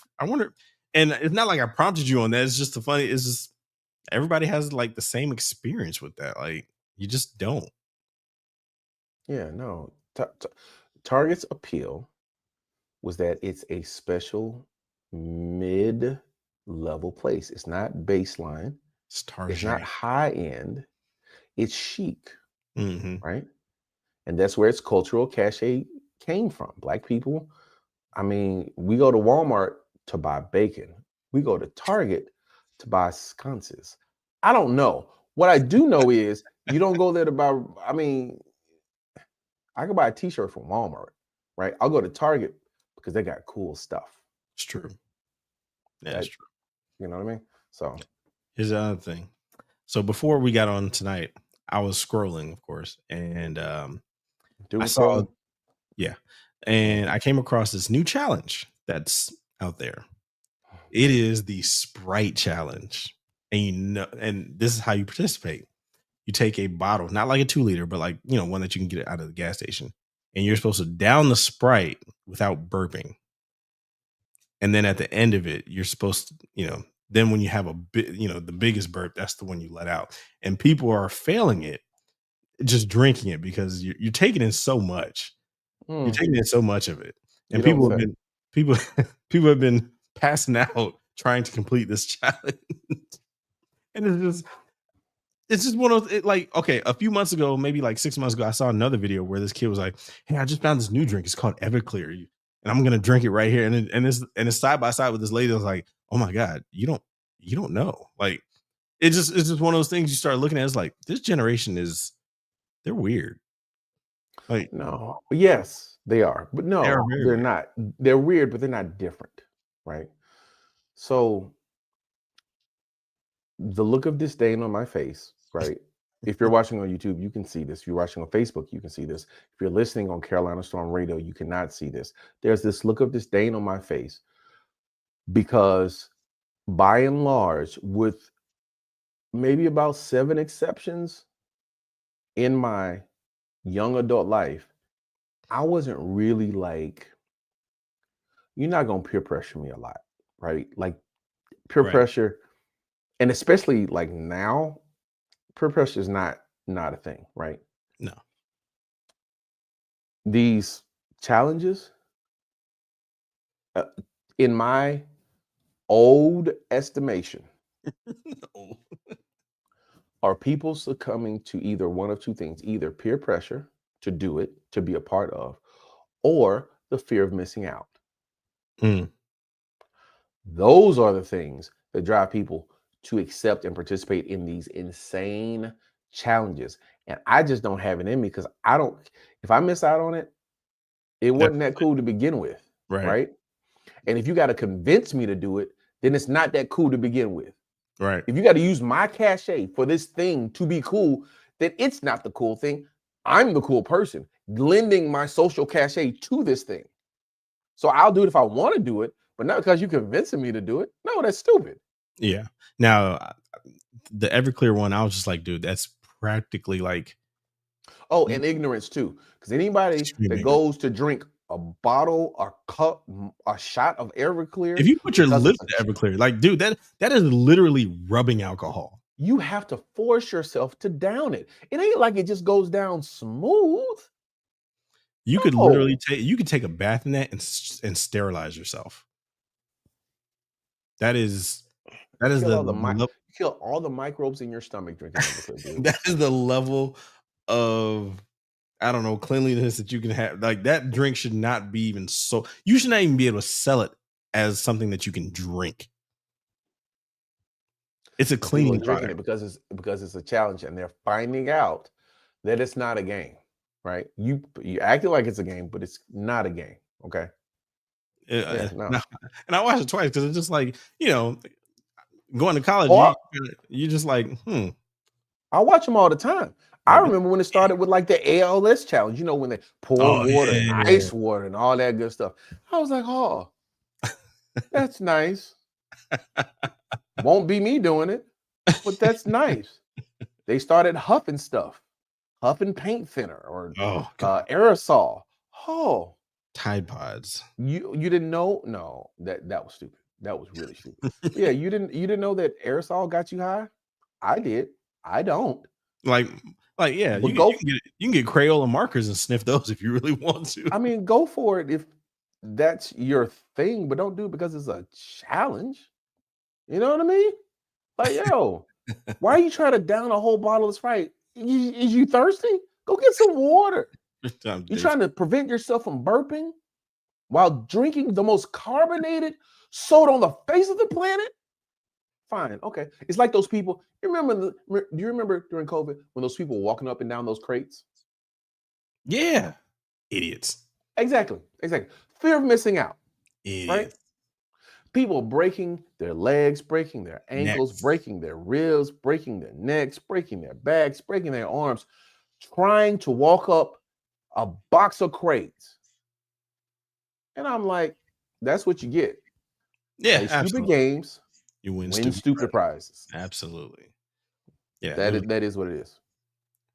[SPEAKER 2] and it's not like I prompted you on that. It's just it's just everybody has like the same experience with that. Like you just don't.
[SPEAKER 1] Yeah, no. Target's appeal was that it's a special mid-level place. It's not baseline. It's not high end. It's chic, right? And that's where its cultural cachet came from. Black people, I mean, we go to Walmart to buy bacon. We go to Target to buy sconces. I don't know. What I do know is you don't go there to buy, I mean, I can buy a t-shirt from Walmart, right? I'll go to Target because they got cool stuff.
[SPEAKER 2] It's true. Yeah, that's true.
[SPEAKER 1] You know what I mean? So
[SPEAKER 2] here's the other thing. So before we got on tonight, I was scrolling, of course, and I saw, and I came across this new challenge that's out there. It is the Sprite challenge, and and this is how you participate. You take a bottle, not like a 2-liter, but like one that you can get out of the gas station, and you're supposed to down the Sprite without burping. And then at the end of it, you're supposed to, then when you have a bit, the biggest burp, that's the one you let out. And people are failing it, just drinking it because you're taking in so much. You're taking in so much of it. And people have been passing out trying to complete this challenge. And it's just one of those, like, okay, a few months ago, maybe like 6 months ago, I saw another video where this kid was like, "Hey, I just found this new drink. It's called Everclear, and I'm gonna drink it right here." And it's side by side with this lady. I was like, "Oh my god, you don't know." Like, it's just one of those things you start looking at. It's like, this generation they're weird. Like,
[SPEAKER 1] No, yes, they are, but
[SPEAKER 2] they are
[SPEAKER 1] no,
[SPEAKER 2] very
[SPEAKER 1] they're
[SPEAKER 2] weird.
[SPEAKER 1] not. They're weird, but they're not different, right? So the look of disdain on my face, right? If you're watching on YouTube, you can see this. If you're watching on Facebook, you can see this. If you're listening on Carolina Storm Radio, you cannot see this. There's this look of disdain on my face because, by and large, with maybe about 7 exceptions in my young adult life, I wasn't really like, you're not going to peer pressure me a lot, right? Like peer
[SPEAKER 2] Right.
[SPEAKER 1] pressure, and especially like now, peer pressure is not a thing, right?
[SPEAKER 2] No.
[SPEAKER 1] These challenges, uh, in my old estimation,
[SPEAKER 2] No.
[SPEAKER 1] are people succumbing to either one of two things: either peer pressure to do it, to be a part of, or the fear of missing out.
[SPEAKER 2] Mm,
[SPEAKER 1] Those are the things that drive people to accept and participate in these insane challenges. And I just don't have it in me because I don't, if I miss out on it, it wasn't that
[SPEAKER 2] definitely.
[SPEAKER 1] cool to begin with,
[SPEAKER 2] Right.
[SPEAKER 1] right? And if you got to convince me to do it, then it's not that cool to begin with.
[SPEAKER 2] Right.
[SPEAKER 1] If you got to use my cachet for this thing to be cool, then it's not the cool thing. I'm the cool person lending my social cachet to this thing. So I'll do it if I want to do it, but not because you're convincing me to do it. No, that's stupid.
[SPEAKER 2] Yeah. Now, the Everclear one, I was just like, dude, that's practically like
[SPEAKER 1] Oh, and ignorance too. Because anybody
[SPEAKER 2] extreme
[SPEAKER 1] that
[SPEAKER 2] ignorance.
[SPEAKER 1] goes to drink a bottle, a cup, a shot of Everclear
[SPEAKER 2] If you put your
[SPEAKER 1] because
[SPEAKER 2] lips
[SPEAKER 1] it's a
[SPEAKER 2] to Everclear, like, dude, that is literally rubbing alcohol.
[SPEAKER 1] you have to force yourself to down it. It ain't like it just goes down smooth.
[SPEAKER 2] You could literally
[SPEAKER 1] No.
[SPEAKER 2] take a bath in that and sterilize yourself. That is
[SPEAKER 1] You
[SPEAKER 2] that is
[SPEAKER 1] kill
[SPEAKER 2] the
[SPEAKER 1] all the
[SPEAKER 2] level
[SPEAKER 1] you kill all the microbes in your stomach drinking Everclear, dude.
[SPEAKER 2] that is the level of, I don't know, cleanliness that you can have. Like, that drink should not be even so, you should not even be able to sell it as something that you can drink. It's a
[SPEAKER 1] People are
[SPEAKER 2] cleaning
[SPEAKER 1] drinking
[SPEAKER 2] product.
[SPEAKER 1] it because it's a challenge and they're finding out that it's not a game, right? You acting like it's a game, but it's not a game. Okay. Yeah, no.
[SPEAKER 2] No. And I watched it twice because it's just like, going to college,
[SPEAKER 1] Oh,
[SPEAKER 2] you just like,
[SPEAKER 1] I watch them all the time. I
[SPEAKER 2] like,
[SPEAKER 1] remember when it started with like the ALS challenge, when they pour
[SPEAKER 2] oh
[SPEAKER 1] water and
[SPEAKER 2] yeah.
[SPEAKER 1] ice water and all that good stuff. I was like, oh, that's nice. Won't be me doing it, but that's nice. They started huffing stuff, huffing paint thinner or
[SPEAKER 2] Oh god.
[SPEAKER 1] aerosol. Oh,
[SPEAKER 2] Tide Pods.
[SPEAKER 1] you didn't know? No, that was stupid. That was really stupid. But yeah, you didn't know that aerosol got you high? I did. I don't.
[SPEAKER 2] Like yeah,
[SPEAKER 1] But go
[SPEAKER 2] you can get Crayola markers and sniff those if you really want to.
[SPEAKER 1] I mean, go for it if that's your thing, but don't do it because it's a challenge. You know what I mean? Like, yo, why are you trying to down a whole bottle of Sprite? Is you thirsty? Go get some water. You trying to prevent yourself from burping while drinking the most carbonated soda on the face of the planet? Fine, okay. It's like those people. Do you remember during COVID when those people were walking up and down those crates?
[SPEAKER 2] Yeah. Idiots.
[SPEAKER 1] Exactly. Fear of missing out, right?
[SPEAKER 2] Idiots.
[SPEAKER 1] People breaking their legs, breaking their ankles,
[SPEAKER 2] Next.
[SPEAKER 1] breaking their ribs, breaking their necks, breaking their backs, breaking their arms, trying to walk up a box of crates. And I'm like, that's what you get.
[SPEAKER 2] Yeah,
[SPEAKER 1] Play stupid
[SPEAKER 2] absolutely.
[SPEAKER 1] games,
[SPEAKER 2] You win
[SPEAKER 1] win
[SPEAKER 2] stupid
[SPEAKER 1] stupid prizes.
[SPEAKER 2] Absolutely. Yeah.
[SPEAKER 1] That is what it is.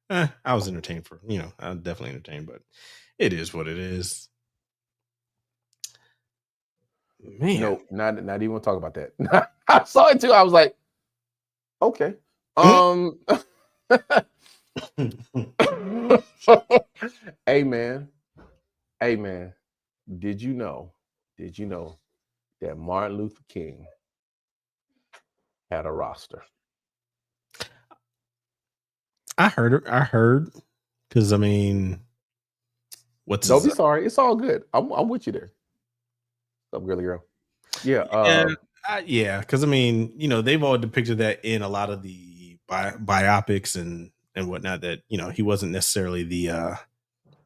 [SPEAKER 2] I was entertained I'm definitely entertained, but it is what it is. Man.
[SPEAKER 1] No, not even want to talk about that. I saw it too. I was like, okay. Hey man. Did you know that Martin Luther King had a roster.
[SPEAKER 2] I heard because I mean,
[SPEAKER 1] Don't be sorry. It's all good. I'm with you there. What's up, girly girl? Yeah.
[SPEAKER 2] Yeah. Because I mean, they've all depicted that in a lot of the biopics and whatnot. That he wasn't necessarily the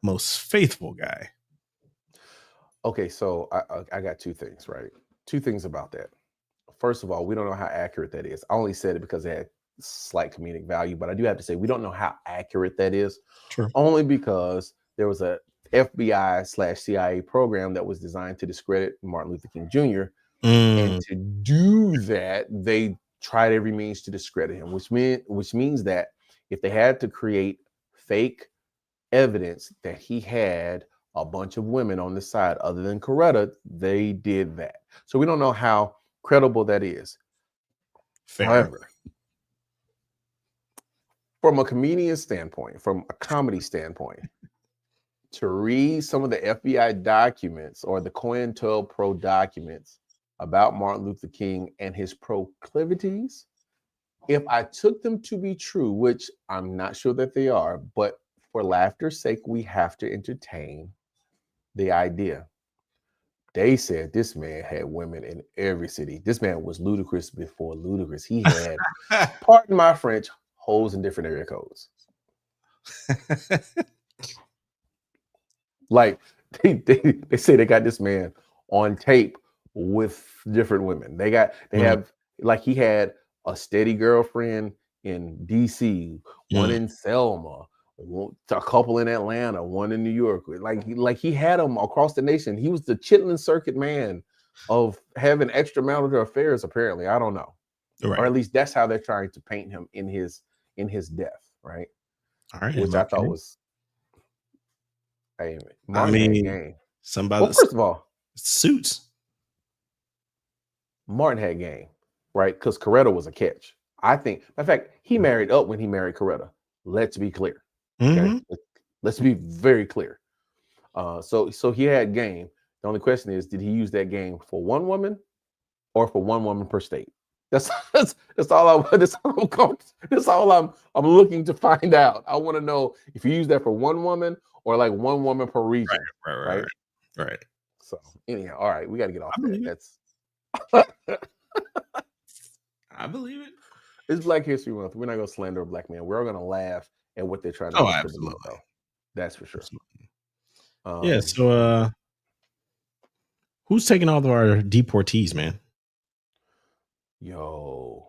[SPEAKER 2] most faithful guy.
[SPEAKER 1] Okay, so I got two things, right? Two things about that. First of all, we don't know how accurate that is. I only said it because it had slight comedic value, but I do have to say we don't know how accurate that is.
[SPEAKER 2] True.
[SPEAKER 1] Only because there was a FBI/CIA program that was designed to discredit Martin Luther King Jr. And to do that, they tried every means to discredit him, which means that if they had to create fake evidence that he had a bunch of women on the side other than Coretta, they did that. So we don't know how credible that is.
[SPEAKER 2] Fair.
[SPEAKER 1] However, from a comedian standpoint, from a comedy standpoint, to read some of the FBI documents or the COINTELPRO documents about Martin Luther King and his proclivities, if I took them to be true, which I'm not sure that they are, but for laughter's sake, we have to entertain the idea. They said this man had women in every city. This man was ludicrous before ludicrous. He had, pardon my French, holes in different area codes. Like they say they got this man on tape with different women. They have, like, he had a steady girlfriend in DC, one in Selma, a couple in Atlanta, one in New York. Like he had them across the nation. He was the Chitlin Circuit man of having extramarital affairs, apparently. I don't know. Right. Or at least that's how they're trying to paint him in his death, right?
[SPEAKER 2] All right.
[SPEAKER 1] Which I thought was, hey,
[SPEAKER 2] Martin
[SPEAKER 1] had game.
[SPEAKER 2] Somebody,
[SPEAKER 1] well, first of all,
[SPEAKER 2] Suits.
[SPEAKER 1] Martin had game, right? Because Coretta was a catch. I think, in fact, he married up when he married Coretta. Let's be clear. Okay, let's be very clear. So he had game. The only question is, did he use that game for one woman or for one woman per state? That's all I'm looking to find out. I want to know if you use that for one woman or like one woman per region.
[SPEAKER 2] Right.
[SPEAKER 1] So anyhow, all right, we got to get off that. That's
[SPEAKER 2] I believe it.
[SPEAKER 1] It's Black History Month. We're not going to slander a black man. We're going to laugh at what they're trying to
[SPEAKER 2] do. Absolutely.
[SPEAKER 1] Though. That's for sure.
[SPEAKER 2] Yeah. So, who's taking all of our deportees, man?
[SPEAKER 1] Yo.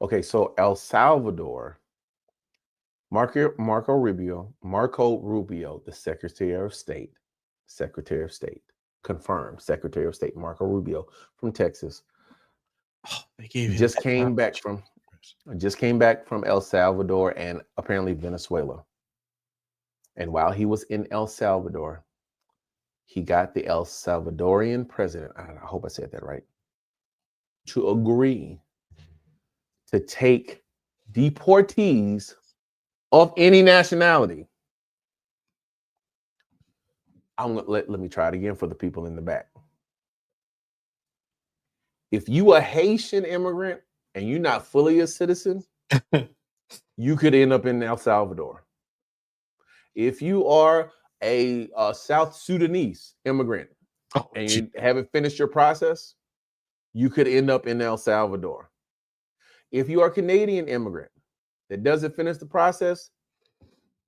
[SPEAKER 1] Okay, so El Salvador, Marco Rubio, the Secretary of State, confirmed Secretary of State Marco Rubio from Texas. Just came back from El Salvador and apparently Venezuela. And while he was in El Salvador, he got the El Salvadorian president, I hope I said that right, to agree to take deportees of any nationality. Let me try it again for the people in the back. If you a Haitian immigrant and you're not fully a citizen, you could end up in El Salvador. If you are a South Sudanese immigrant and you haven't finished your process, you could end up in El Salvador. If you are a Canadian immigrant that doesn't finish the process,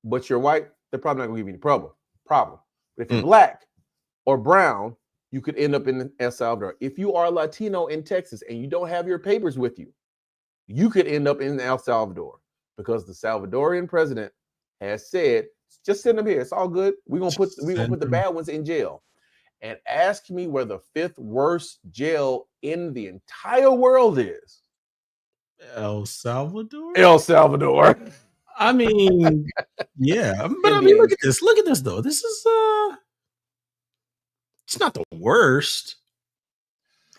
[SPEAKER 1] but you're white, they're probably not going to give you any problem. But if you're black or brown, you could end up in El Salvador. If you are Latino in Texas and you don't have your papers with you, you could end up in El Salvador because the Salvadorian president has said, just send them here. It's all good. We're gonna put the bad ones in jail. And ask me where the 5th worst jail in the entire world is.
[SPEAKER 2] El Salvador.
[SPEAKER 1] I
[SPEAKER 2] mean, yeah, but I mean, look at this. Look at this though. This is it's not the worst.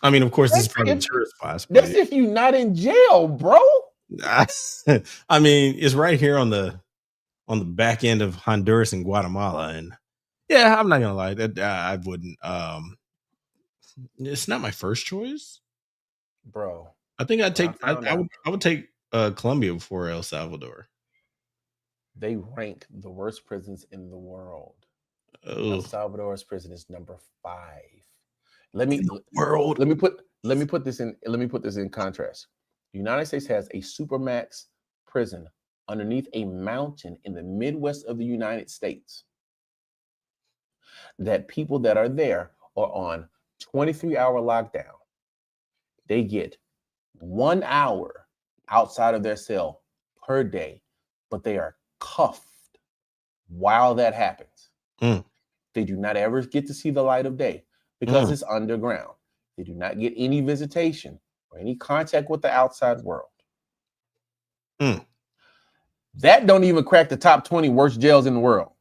[SPEAKER 2] I mean, of course, this is probably the tourist spots.
[SPEAKER 1] That's if you're not in jail, bro.
[SPEAKER 2] I mean, it's right here on the back end of Honduras and Guatemala, and yeah, I'm not gonna lie, that I wouldn't. It's not my first choice,
[SPEAKER 1] bro.
[SPEAKER 2] I think I would take Colombia before El Salvador.
[SPEAKER 1] They rank the worst prisons in the world.
[SPEAKER 2] Oh.
[SPEAKER 1] El Salvador's prison is number 5. Let me put this in contrast. The United States has a supermax prison underneath a mountain in the Midwest of the United States that people that are there are on 23-hour lockdown. They get 1 hour outside of their cell per day, but they are cuffed while that happens. They do not ever get to see the light of day because it's underground. They do not get any visitation or any contact with the outside world. That don't even crack the top 20 worst jails in the world.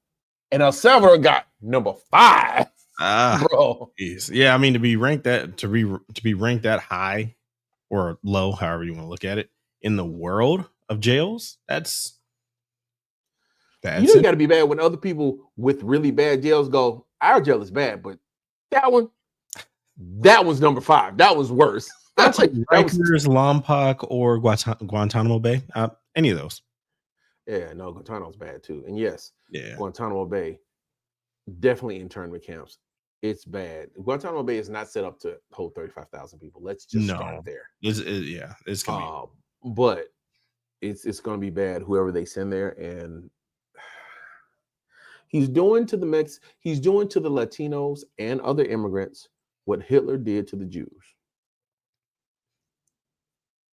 [SPEAKER 1] And El Salvador got number 5. Bro.
[SPEAKER 2] Geez. Yeah, I mean to be ranked that high or low, however you want to look at it, in the world of jails, that's
[SPEAKER 1] you know, got to be bad when other people with really bad jails go, our jail is bad, but that was number 5. That was worse.
[SPEAKER 2] That's like Rikers, Lompoc, or Guantanamo Bay. Any of those.
[SPEAKER 1] Yeah, no, Guantanamo's bad too. And yes,
[SPEAKER 2] yeah,
[SPEAKER 1] Guantanamo Bay, definitely internment camps. It's bad. Guantanamo Bay is not set up to hold 35,000 people. Let's just start there.
[SPEAKER 2] It's gonna
[SPEAKER 1] be. But it's gonna be bad. Whoever they send there, and he's doing to the Latinos and other immigrants what Hitler did to the Jews.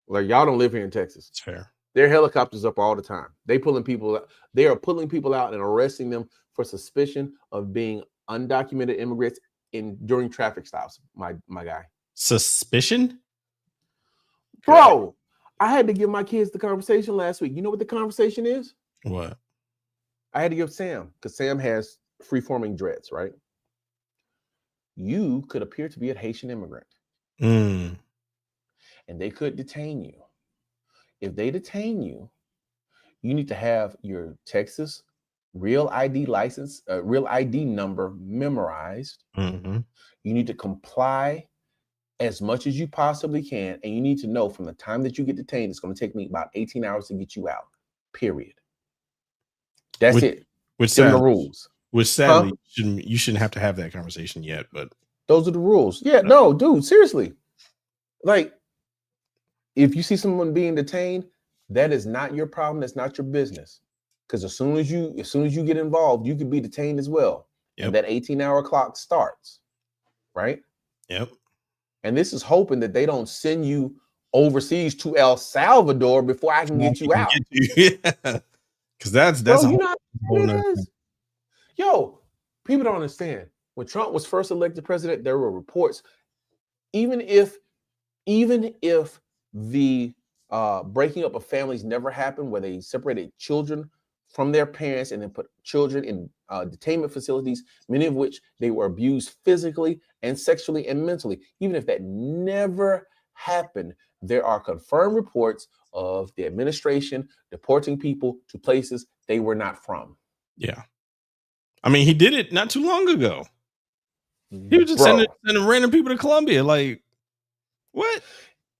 [SPEAKER 1] Like, y'all don't live here in Texas.
[SPEAKER 2] It's fair.
[SPEAKER 1] There are helicopters up all the time. They are pulling people out and arresting them for suspicion of being undocumented immigrants during traffic stops. My guy.
[SPEAKER 2] Suspicion?
[SPEAKER 1] Bro, I had to give my kids the conversation last week. You know what the conversation is?
[SPEAKER 2] What?
[SPEAKER 1] I had to give Sam, because Sam has free-forming dreads, right? You could appear to be a Haitian immigrant. And they could detain you. If they detain you, you need to have your Texas real ID license, real ID number memorized. You need to comply as much as you possibly can. And you need to know from the time that you get detained, it's going to take me about 18 hours to get you out, period. That's it.
[SPEAKER 2] Which
[SPEAKER 1] are the rules.
[SPEAKER 2] Which sadly, you shouldn't have to have that conversation yet, but
[SPEAKER 1] those are the rules. Yeah, no, dude, seriously. Like, if you see someone being detained, that is not your problem. That's not your business. Because as soon as you get involved, you could be detained as well. And that 18-hour clock starts, right?
[SPEAKER 2] Yep.
[SPEAKER 1] And this is hoping that they don't send you overseas to El Salvador before I can get you out.
[SPEAKER 2] Because that's
[SPEAKER 1] you know what it is. Yo, people don't understand. When Trump was first elected president, there were reports, even if the breaking up of families never happened, where they separated children from their parents and then put children in detainment facilities, many of which they were abused physically and sexually and mentally. Even if that never happened, there are confirmed reports of the administration deporting people to places they were not from.
[SPEAKER 2] Yeah. I mean, he did it not too long ago. He was just sending random people to Colombia. Like, what?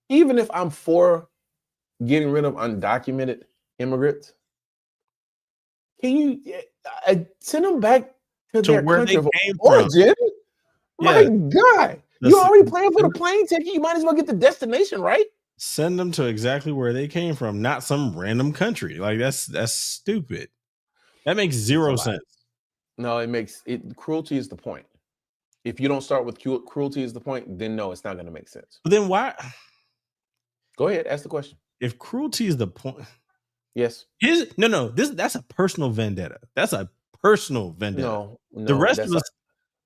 [SPEAKER 1] Even if I'm for getting rid of undocumented immigrants, can you send them back to their
[SPEAKER 2] where
[SPEAKER 1] country
[SPEAKER 2] they came
[SPEAKER 1] of origin? My God, you already paying for the plane ticket. You might as well get the destination, right?
[SPEAKER 2] Send them to exactly where they came from, not some random country. Like, that's stupid. That makes zero sense.
[SPEAKER 1] No, cruelty is the point. If you don't start with cruelty is the point, then no, it's not going to make sense.
[SPEAKER 2] But then why?
[SPEAKER 1] Go ahead, ask the question.
[SPEAKER 2] If cruelty is the point,
[SPEAKER 1] yes.
[SPEAKER 2] That's a personal vendetta. That's a personal vendetta.
[SPEAKER 1] No,
[SPEAKER 2] the rest of us,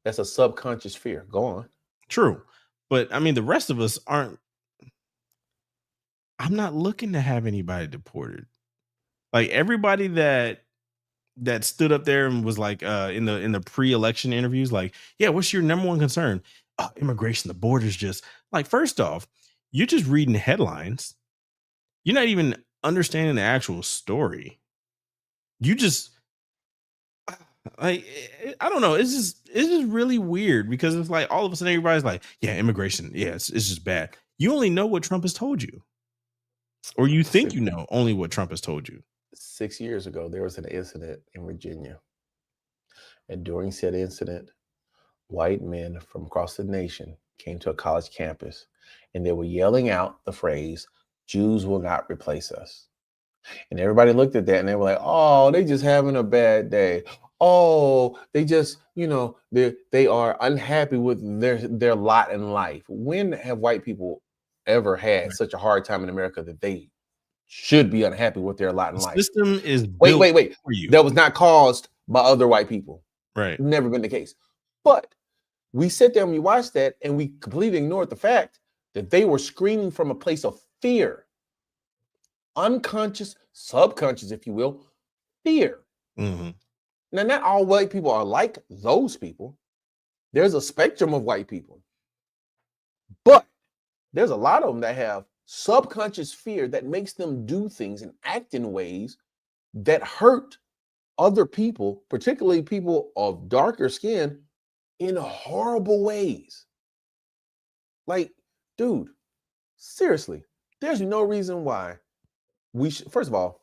[SPEAKER 1] that's a subconscious fear. Go on.
[SPEAKER 2] True, but I mean, the rest of us aren't. I'm not looking to have anybody deported. Like, everybody that stood up there and was like in the pre-election interviews, like, yeah, what's your number one concern? Immigration, the border's just like, first off, you're just reading headlines. You're not even understanding the actual story. You just Like, I don't know. It's just really weird because it's like all of a sudden everybody's like, yeah, immigration. Yeah, it's just bad. You only know what Trump has told you, or you think you know only what Trump has told you.
[SPEAKER 1] 6 years ago, there was an incident in Virginia. And during said incident, white men from across the nation came to a college campus and they were yelling out the phrase, Jews will not replace us. And everybody looked at that and they were like, oh, they just having a bad day. Oh, they just, they are unhappy with their lot in life. When have white people ever had such a hard time in America that they should be unhappy with their lot in life?
[SPEAKER 2] System is
[SPEAKER 1] Wait.
[SPEAKER 2] for you.
[SPEAKER 1] That was not caused by other white people.
[SPEAKER 2] Right.
[SPEAKER 1] Never been the case. But we sit there and we watch that and we completely ignored the fact that they were screaming from a place of fear. Unconscious, subconscious, if you will, fear.
[SPEAKER 2] Mm-hmm.
[SPEAKER 1] Now, not all white people are like those people. There's a spectrum of white people. But there's a lot of them that have subconscious fear that makes them do things and act in ways that hurt other people, particularly people of darker skin, in horrible ways. Like, dude, seriously, there's no reason why we should, first of all,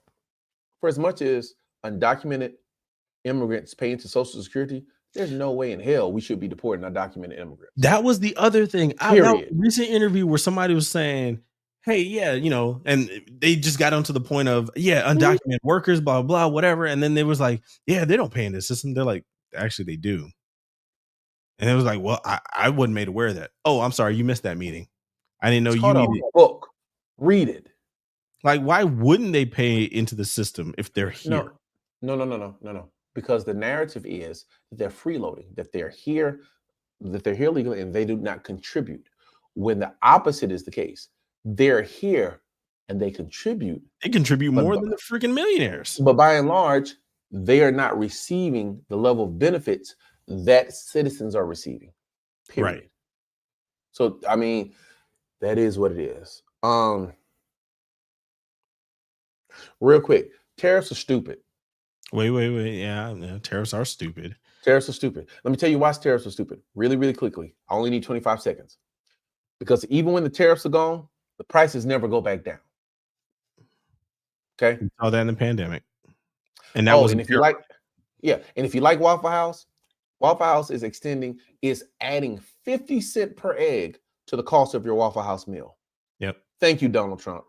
[SPEAKER 1] for as much as undocumented immigrants pay into Social Security, there's no way in hell we should be deporting undocumented immigrants.
[SPEAKER 2] That was the other thing. I had a recent interview where somebody was saying, hey, yeah, and they just got onto the point of, undocumented workers, blah, blah, whatever. And then they was like, yeah, they don't pay in this system. They're like, actually, they do. And it was like, well, I wasn't made aware of that. Oh, I'm sorry. You missed that meeting. I didn't know you needed
[SPEAKER 1] a book. Read it.
[SPEAKER 2] Like, why wouldn't they pay into the system if they're here?
[SPEAKER 1] No. Because the narrative is that they're freeloading, that they're here legally and they do not contribute. When the opposite is the case, they're here and they contribute.
[SPEAKER 2] They contribute more than the freaking millionaires.
[SPEAKER 1] But by and large, they are not receiving the level of benefits that citizens are receiving. Period. Right. So, I mean, that is what it is. Real quick, tariffs are stupid.
[SPEAKER 2] Wait. Yeah, tariffs are stupid.
[SPEAKER 1] Tariffs are stupid. Let me tell you why tariffs are stupid. Really, really quickly. I only need 25 seconds. Because even when the tariffs are gone, the prices never go back down. Okay.
[SPEAKER 2] We saw that in the pandemic. And that was
[SPEAKER 1] and if you like, and if you like Waffle House is adding 50 cents per egg to the cost of your Waffle House meal.
[SPEAKER 2] Yep.
[SPEAKER 1] Thank you, Donald Trump.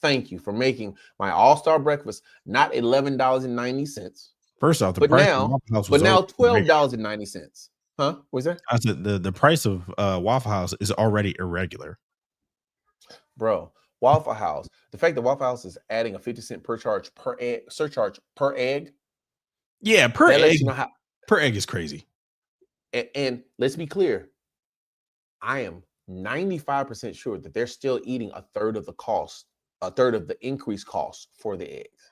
[SPEAKER 1] Thank you for making my all-star breakfast not $11.90.
[SPEAKER 2] First off, the price of Waffle House was
[SPEAKER 1] now $12.90. Huh? What's that?
[SPEAKER 2] I said the price of Waffle House is already irregular.
[SPEAKER 1] Bro, Waffle House. The fact that Waffle House is adding a 50 cent surcharge per egg.
[SPEAKER 2] Yeah, per egg. Per egg is crazy.
[SPEAKER 1] And let's be clear. I am 95% sure that they're still eating a third of the increased cost for the eggs.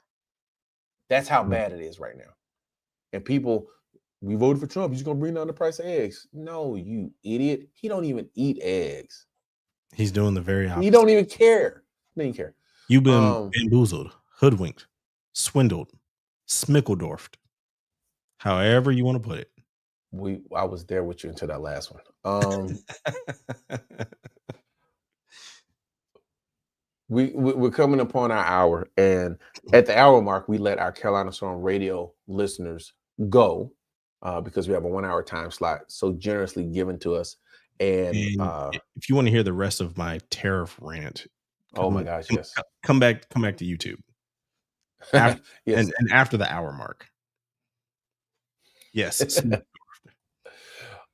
[SPEAKER 1] That's how bad it is right now. And people, we voted for Trump. He's going to bring down the price of eggs. No, you idiot. He don't even eat eggs.
[SPEAKER 2] He's doing the very opposite.
[SPEAKER 1] He don't even care. He doesn't care.
[SPEAKER 2] You've been bamboozled, hoodwinked, swindled, smickledorfed. However you want to put it.
[SPEAKER 1] I was there with you until that last one. We're coming upon our hour, and at the hour mark, we let our Carolina Storm Radio listeners go because we have a 1 hour time slot so generously given to us. And
[SPEAKER 2] if you want to hear the rest of my tariff rant,
[SPEAKER 1] my gosh, yes,
[SPEAKER 2] come back to YouTube. After, yes. and after the hour mark. Yes.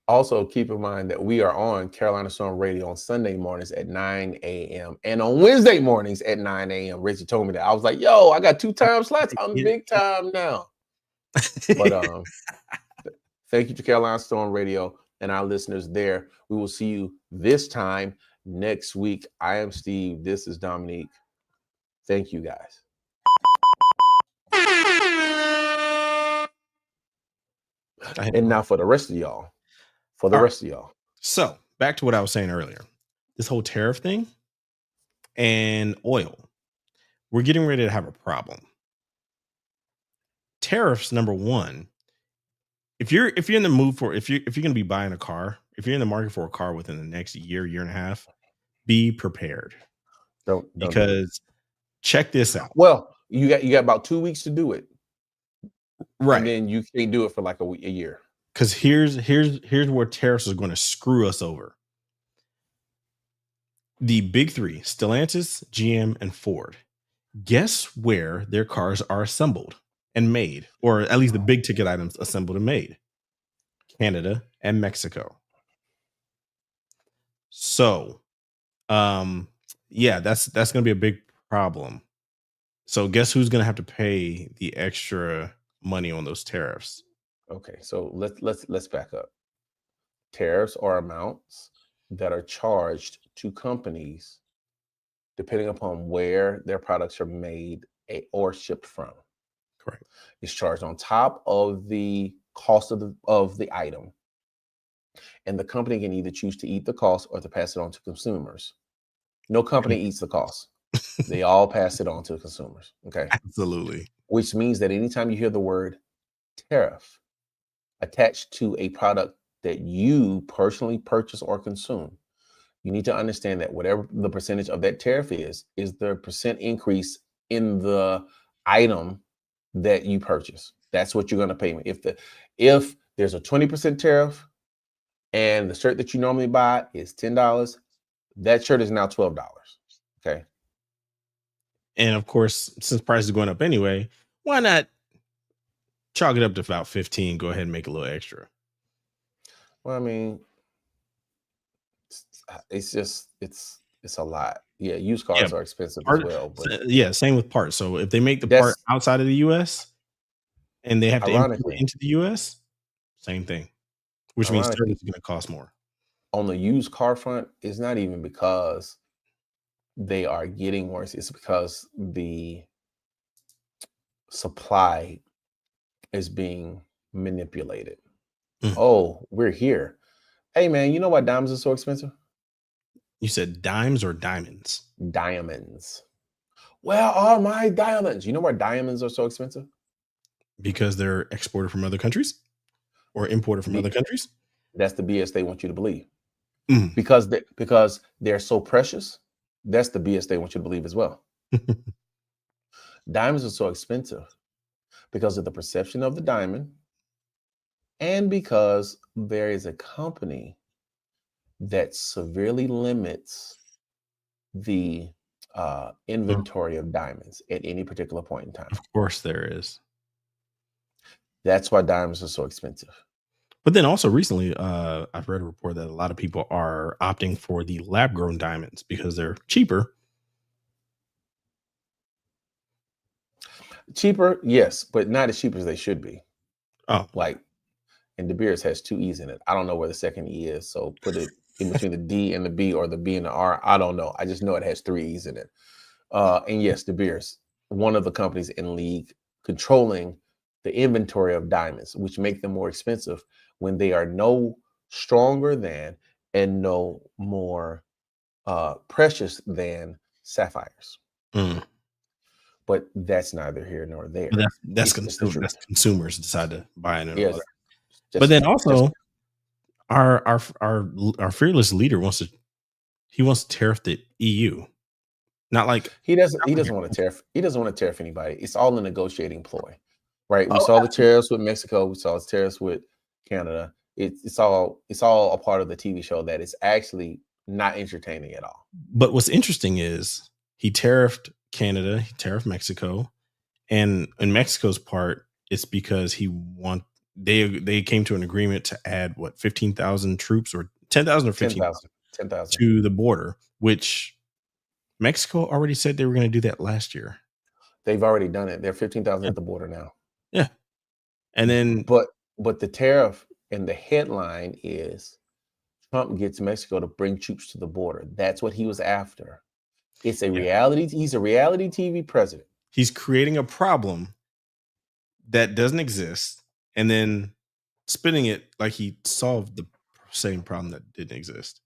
[SPEAKER 1] Also, keep in mind that we are on Carolina Storm Radio on Sunday mornings at 9 a.m. and on Wednesday mornings at 9 a.m. Richard told me that. I was like, yo, I got 2 time slots. I'm big time now. But thank you to Carolina Storm Radio and our listeners there. We will see you this time next week. I am Steve. This is Dominique. Thank you, guys. And now for the rest of y'all. So
[SPEAKER 2] back to what I was saying earlier, this whole tariff thing and oil, we're getting ready to have a problem. Tariffs, number one, if you're in the mood for if you're gonna be buying a car, if you're in the market for a car within the next year and a half, be prepared.
[SPEAKER 1] Don't do it.
[SPEAKER 2] Because check this out.
[SPEAKER 1] Well, you got about 2 weeks to do it.
[SPEAKER 2] Right.
[SPEAKER 1] And then you can't do it for like a year.
[SPEAKER 2] Because here's where tariffs are going to screw us over. The big three, Stellantis, GM, and Ford. Guess where their cars are assembled and made, or at least the big ticket items assembled and made? Canada and Mexico. So, yeah, that's going to be a big problem. So, guess who's going to have to pay the extra money on those tariffs?
[SPEAKER 1] Okay, so let's back up. Tariffs are amounts that are charged to companies depending upon where their products are made or shipped from.
[SPEAKER 2] Correct.
[SPEAKER 1] It's charged on top of the cost of the item, and the company can either choose to eat the cost or to pass it on to consumers. No company eats the cost. They all pass it on to consumers. Okay.
[SPEAKER 2] Absolutely.
[SPEAKER 1] Which means that anytime you hear the word tariff attached to a product that you personally purchase or consume, you need to understand that whatever the percentage of that tariff is the percent increase in the item that you purchase. That's what you're going to pay me. If there's a 20% tariff and the shirt that you normally buy is $10, that shirt is now $12. Okay.
[SPEAKER 2] And of course, since prices are going up anyway, why not chalk it up to about 15? Go ahead and make a little extra.
[SPEAKER 1] Well, I mean, it's a lot. Yeah, used cars are expensive as well. But
[SPEAKER 2] yeah, same with parts. So if they make the part outside of the US and they have to import it into the US, same thing. Which means service is going to cost more.
[SPEAKER 1] On the used car front, it's not even because they are getting worse. It's because the supply is being manipulated. Oh, we're here. Hey, man, you know why diamonds are so expensive?
[SPEAKER 2] You said dimes or diamonds?
[SPEAKER 1] Diamonds. Where are my diamonds? You know why diamonds are so expensive?
[SPEAKER 2] Because they're exported from other countries or imported from other countries?
[SPEAKER 1] That's the BS they want you to believe. Because they're so precious, that's the BS they want you to believe as well. Diamonds are so expensive because of the perception of the diamond and because there is a company that severely limits the inventory of diamonds at any particular point in time.
[SPEAKER 2] Of course there is.
[SPEAKER 1] That's why diamonds are so expensive.
[SPEAKER 2] But then also recently, I've read a report that a lot of people are opting for the lab-grown diamonds because they're cheaper.
[SPEAKER 1] Cheaper, yes, but not as cheap as they should be.
[SPEAKER 2] Oh,
[SPEAKER 1] And De Beers has 2 E's in it. I don't know where the second E is, so put it in between the D and the B or the B and the R. I don't know. I just know it has 3 E's in it. And yes, De Beers, one of the companies in league controlling the inventory of diamonds, which make them more expensive when they are no stronger than and no more precious than sapphires. But that's neither here nor there.
[SPEAKER 2] But that's consumers decide to buy it. Yes. But then also, our fearless leader wants to tariff the EU. Not like
[SPEAKER 1] he doesn't want to tariff. He doesn't want to tariff anybody. It's all a negotiating ploy, right? We saw the tariffs with Mexico. We saw the tariffs with Canada. It's all a part of the TV show that is actually not entertaining at all.
[SPEAKER 2] But what's interesting is he tariffed Canada, he tariffed Mexico, and in Mexico's part, it's because they came to an agreement to add 15,000 troops or 10,000 or 15,000 to the border, which Mexico already said they were going to do that last year.
[SPEAKER 1] They've already done it. They're 15,000 at the border now.
[SPEAKER 2] Yeah. And then
[SPEAKER 1] but the tariff and the headline is Trump gets Mexico to bring troops to the border. That's what he was after. It's a reality. He's a reality TV president.
[SPEAKER 2] He's creating a problem that doesn't exist and then spinning it like he solved the same problem that didn't exist.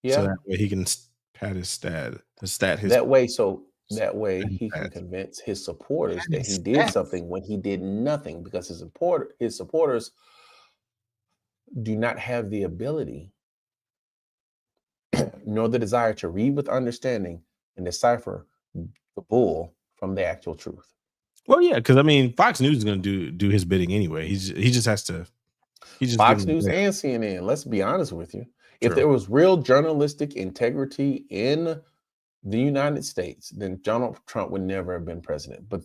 [SPEAKER 1] Yeah.
[SPEAKER 2] So that way he can pad his stat.
[SPEAKER 1] That way, so That way he can convince his supporters that he did something when he did nothing, because his supporters do not have the ability nor the desire to read with understanding and decipher the bull from the actual truth.
[SPEAKER 2] Well, yeah, because I mean, Fox News is going to do his bidding anyway. He just has to.
[SPEAKER 1] Fox News and CNN. Let's be honest with you.
[SPEAKER 2] True.
[SPEAKER 1] If there was real journalistic integrity in the United States, then Donald Trump would never have been president. But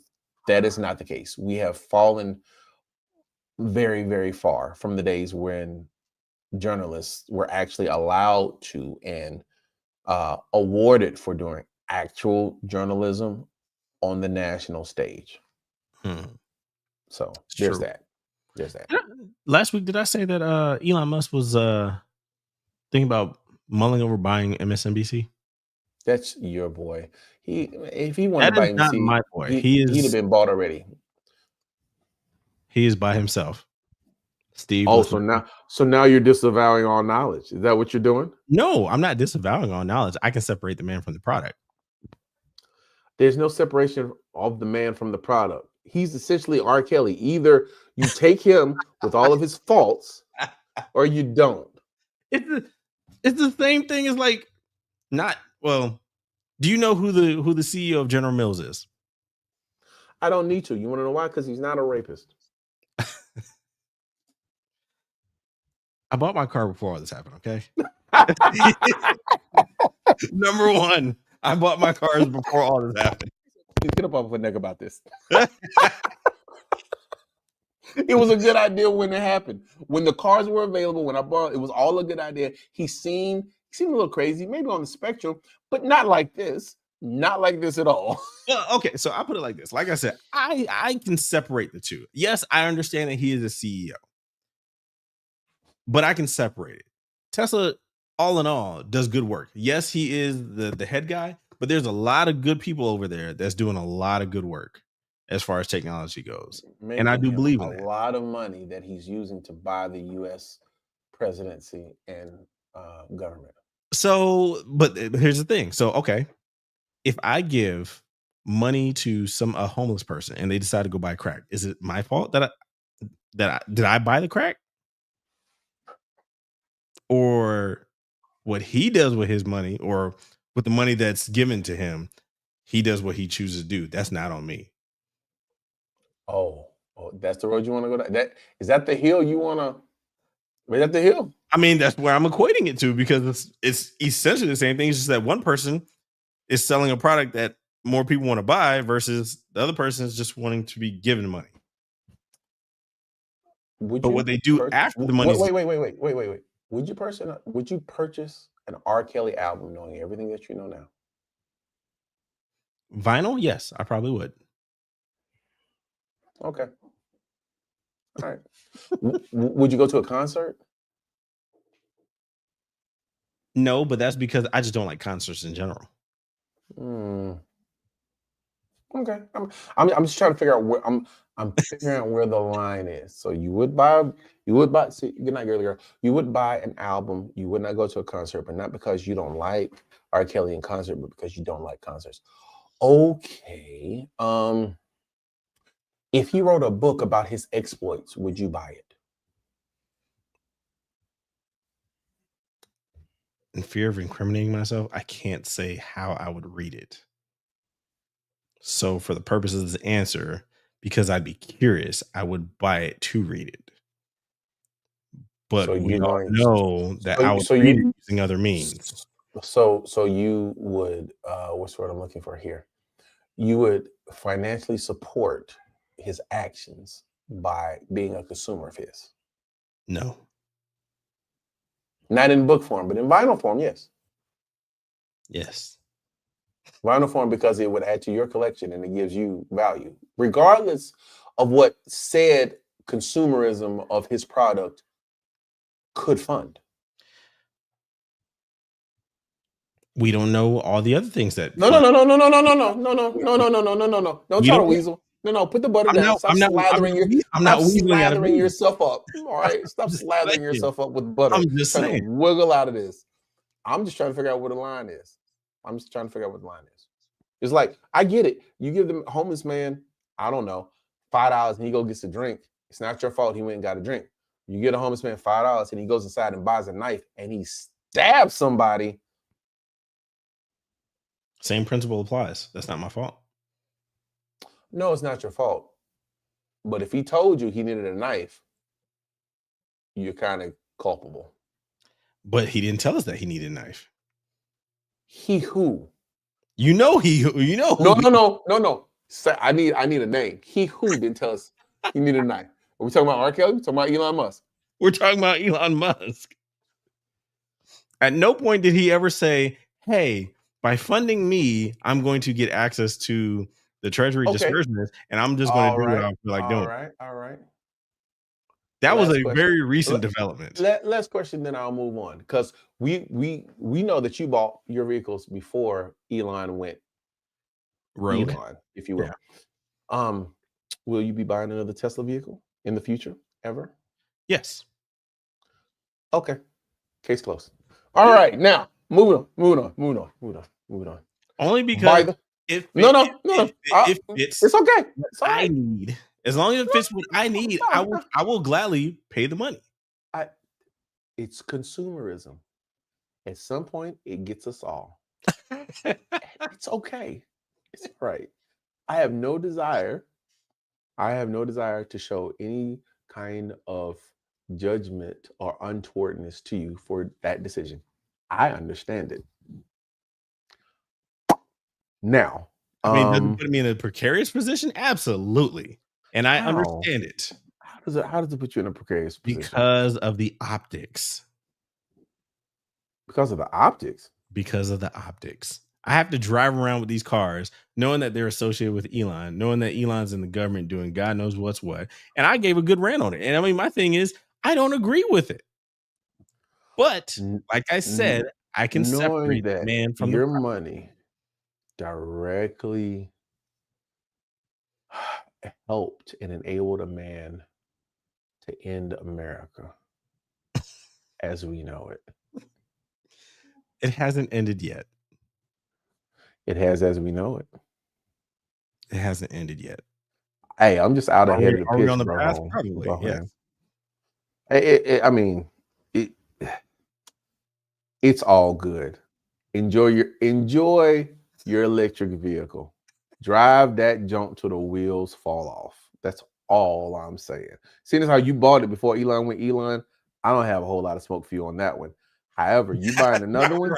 [SPEAKER 1] that is not the case. We have fallen very, very far from the days when journalists were actually allowed to and awarded for doing actual journalism on the national stage. So there's that. There's that.
[SPEAKER 2] Last week, did I say that Elon Musk was thinking about mulling over buying MSNBC?
[SPEAKER 1] That's your boy. If he wanted to buy
[SPEAKER 2] not
[SPEAKER 1] MSNBC,
[SPEAKER 2] my boy.
[SPEAKER 1] He'd have been bought already.
[SPEAKER 2] He is by himself. Steve.
[SPEAKER 1] Oh, so now you're disavowing all knowledge. Is that what you're doing?
[SPEAKER 2] No, I'm not disavowing all knowledge. I can separate the man from the product.
[SPEAKER 1] There's no separation of the man from the product. He's essentially R. Kelly. Either you take him with all of his faults, or you don't.
[SPEAKER 2] It's the same thing as like not well. Do you know who the CEO of General Mills is?
[SPEAKER 1] I don't need to. You want to know why? Because he's not a rapist.
[SPEAKER 2] I bought my car before all this happened, okay? Number one, I bought my cars before all this happened.
[SPEAKER 1] Please get up off a neck about this. It was a good idea when it happened. When the cars were available, when I bought it was all a good idea. He seemed a little crazy, maybe on the spectrum, but not like this. Not like this at all.
[SPEAKER 2] Well, okay, so I'll put it like this. Like I said, I can separate the two. Yes, I understand that he is a CEO. But I can separate it. Tesla, all in all, does good work. Yes, he is the head guy, but there's a lot of good people over there that's doing a lot of good work as far as technology goes. And I do believe in that.
[SPEAKER 1] A lot of money that he's using to buy the U.S. presidency and government.
[SPEAKER 2] So, but here's the thing. So, okay, if I give money to a homeless person and they decide to go buy crack, is it my fault did I buy the crack? Or what he does with his money, or with the money that's given to him, he does what he chooses to do. That's not on me.
[SPEAKER 1] Oh, that's the road you want to go down? Is that the hill you want to? Is that the hill?
[SPEAKER 2] I mean, that's where I'm equating it to, because it's essentially the same thing. It's just that one person is selling a product that more people want to buy versus the other person is just wanting to be given money. But what they do after the money?
[SPEAKER 1] Wait. Would you purchase an R. Kelly album knowing everything that you know now?
[SPEAKER 2] Vinyl? Yes, I probably would.
[SPEAKER 1] Okay. All right. Would you go to a concert?
[SPEAKER 2] No, but that's because I just don't like concerts in general.
[SPEAKER 1] Okay. I'm just trying to figure out where I'm figuring out where the line is. So you would buy, see, good night, girly girl. You would buy an album, you would not go to a concert, but not because you don't like R. Kelly in concert, but because you don't like concerts. Okay. If he wrote a book about his exploits, would you buy it?
[SPEAKER 2] In fear of incriminating myself, I can't say how I would read it. So for the purposes of this answer, because I'd be curious, I would buy it to read it. But we all know that I would read it using other means.
[SPEAKER 1] So you would, what's the word I'm looking for here? You would financially support his actions by being a consumer of his?
[SPEAKER 2] No.
[SPEAKER 1] Not in book form, but in vinyl form, yes.
[SPEAKER 2] Yes.
[SPEAKER 1] Vinyl form, because it would add to your collection and it gives you value, regardless of what said consumerism of his product could fund.
[SPEAKER 2] We don't know all the other things that.
[SPEAKER 1] No. Don't try to weasel. No. Put the butter down. Stop slathering yourself up. All right, stop slathering yourself up with butter.
[SPEAKER 2] I'm just trying
[SPEAKER 1] to wiggle out of this. I'm just trying to figure out where the line is. It's like, I get it. You give the homeless man, I don't know, $5 and he go gets a drink. It's not your fault he went and got a drink. You get a homeless man $5 and he goes inside and buys a knife and he stabs somebody.
[SPEAKER 2] Same principle applies. That's not my fault.
[SPEAKER 1] No, it's not your fault. But if he told you he needed a knife, you're kind of culpable.
[SPEAKER 2] But he didn't tell us that he needed a knife.
[SPEAKER 1] He who?
[SPEAKER 2] You know who.
[SPEAKER 1] No. I need a name. He who didn't tell us he needed a knife. Are we talking about R. Kelly? Are we talking about Elon Musk?
[SPEAKER 2] We're talking about Elon Musk. At no point did he ever say, hey, by funding me, I'm going to get access to the Treasury disbursements, and I'm just going to do what I feel like doing.
[SPEAKER 1] All right.
[SPEAKER 2] That was a very recent development.
[SPEAKER 1] Last question, then I'll move on. Because we know that you bought your vehicles before Elon went rogue, Elon, if you will. Yeah. Will you be buying another Tesla vehicle in the future ever?
[SPEAKER 2] Yes.
[SPEAKER 1] Okay. Case closed. All right. Now, moving on.
[SPEAKER 2] Only because
[SPEAKER 1] it's okay. It's all right.
[SPEAKER 2] I need. As long as it fits what I need, I will gladly pay the money.
[SPEAKER 1] It's consumerism. At some point, it gets us all. It's okay. It's right. I have no desire to show any kind of judgment or untowardness to you for that decision. I understand it. Now,
[SPEAKER 2] I mean, does it put me in a precarious position? Absolutely. And I understand it.
[SPEAKER 1] How does it put you in a precarious position?
[SPEAKER 2] Because of the optics.
[SPEAKER 1] Because of the optics?
[SPEAKER 2] Because of the optics. I have to drive around with these cars knowing that they're associated with Elon, knowing that Elon's in the government doing God knows what's what. And I gave a good rant on it. And I mean, my thing is, I don't agree with it. But like I said, I can separate that man from
[SPEAKER 1] your money directly helped and enabled a man to end America as we know it.
[SPEAKER 2] It hasn't ended yet.
[SPEAKER 1] It has as we know it.
[SPEAKER 2] It hasn't ended yet.
[SPEAKER 1] Hey, I'm just out ahead of the pitch.
[SPEAKER 2] Are we on the path? Probably,
[SPEAKER 1] yeah. I mean, it's all good. Enjoy your electric vehicle. Drive that junk till the wheels fall off. That's all I'm saying. Seeing as how you bought it before Elon went Elon, I don't have a whole lot of smoke for you on that one. However, you buying another one,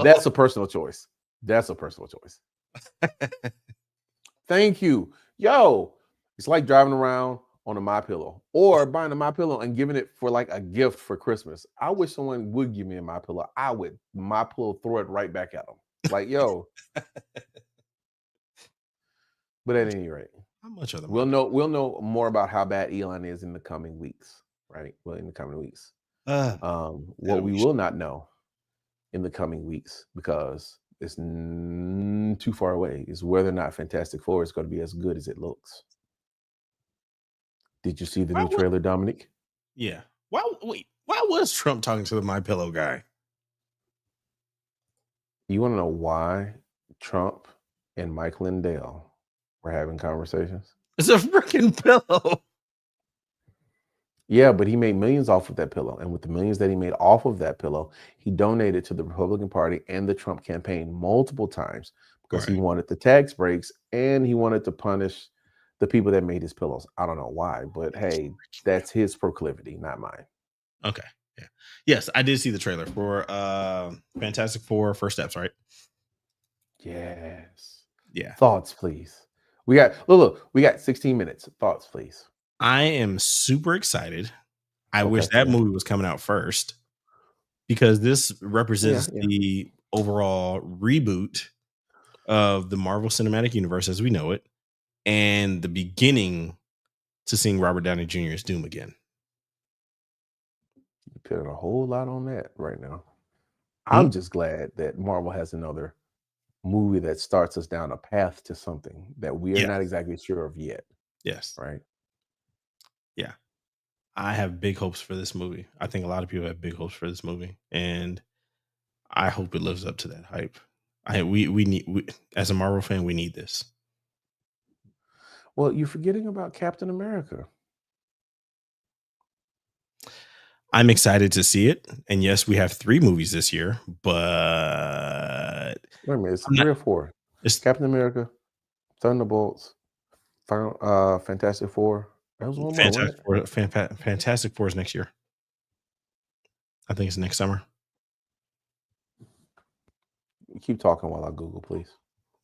[SPEAKER 1] that's a personal choice. Thank you. Yo, it's like driving around on a MyPillow or buying a MyPillow and giving it for like a gift for Christmas. I wish someone would give me a MyPillow. I would MyPillow throw it right back at them. Like, yo. But at any rate,
[SPEAKER 2] how much of them?
[SPEAKER 1] We'll know more about how bad Elon is in the coming weeks, right? Well, in the coming weeks. What we will not know in the coming weeks, because it's too far away, is whether or not Fantastic Four is going to be as good as it looks. Did you see the new trailer, Dominic?
[SPEAKER 2] Yeah. Why was Trump talking to the MyPillow guy?
[SPEAKER 1] You want to know why Trump and Mike Lindell were having conversations?
[SPEAKER 2] It's a freaking pillow.
[SPEAKER 1] Yeah, but he made millions off of that pillow. And with the millions that he made off of that pillow, he donated to the Republican Party and the Trump campaign multiple times because he wanted the tax breaks and he wanted to punish the people that made his pillows. I don't know why, but hey, that's his proclivity, not mine.
[SPEAKER 2] Okay. Yeah. Yes, I did see the trailer for Fantastic Four First Steps, right?
[SPEAKER 1] Yes.
[SPEAKER 2] Yeah.
[SPEAKER 1] Thoughts, please. We got 16 minutes. Thoughts, please.
[SPEAKER 2] I am super excited. I wish that movie was coming out first because this represents the overall reboot of the Marvel Cinematic Universe as we know it and the beginning to seeing Robert Downey Jr.'s Doom again.
[SPEAKER 1] You put a whole lot on that right now. I'm just glad that Marvel has another movie that starts us down a path to something that we are not exactly sure of yet.
[SPEAKER 2] Yes.
[SPEAKER 1] Right.
[SPEAKER 2] Yeah. I have big hopes for this movie. I think a lot of people have big hopes for this movie, and I hope it lives up to that hype. We need as a Marvel fan, we need this.
[SPEAKER 1] Well, you're forgetting about Captain America.
[SPEAKER 2] I'm excited to see it, and yes, we have 3 movies this year, but
[SPEAKER 1] Wait a minute, it's
[SPEAKER 2] I'm not.
[SPEAKER 1] 3 or 4.
[SPEAKER 2] It's
[SPEAKER 1] Captain America, Thunderbolts, Fantastic Four. That was one more, wasn't
[SPEAKER 2] Fantastic
[SPEAKER 1] it?
[SPEAKER 2] Four. Fantastic Four is next year. I think it's next summer.
[SPEAKER 1] Keep talking while I Google, please.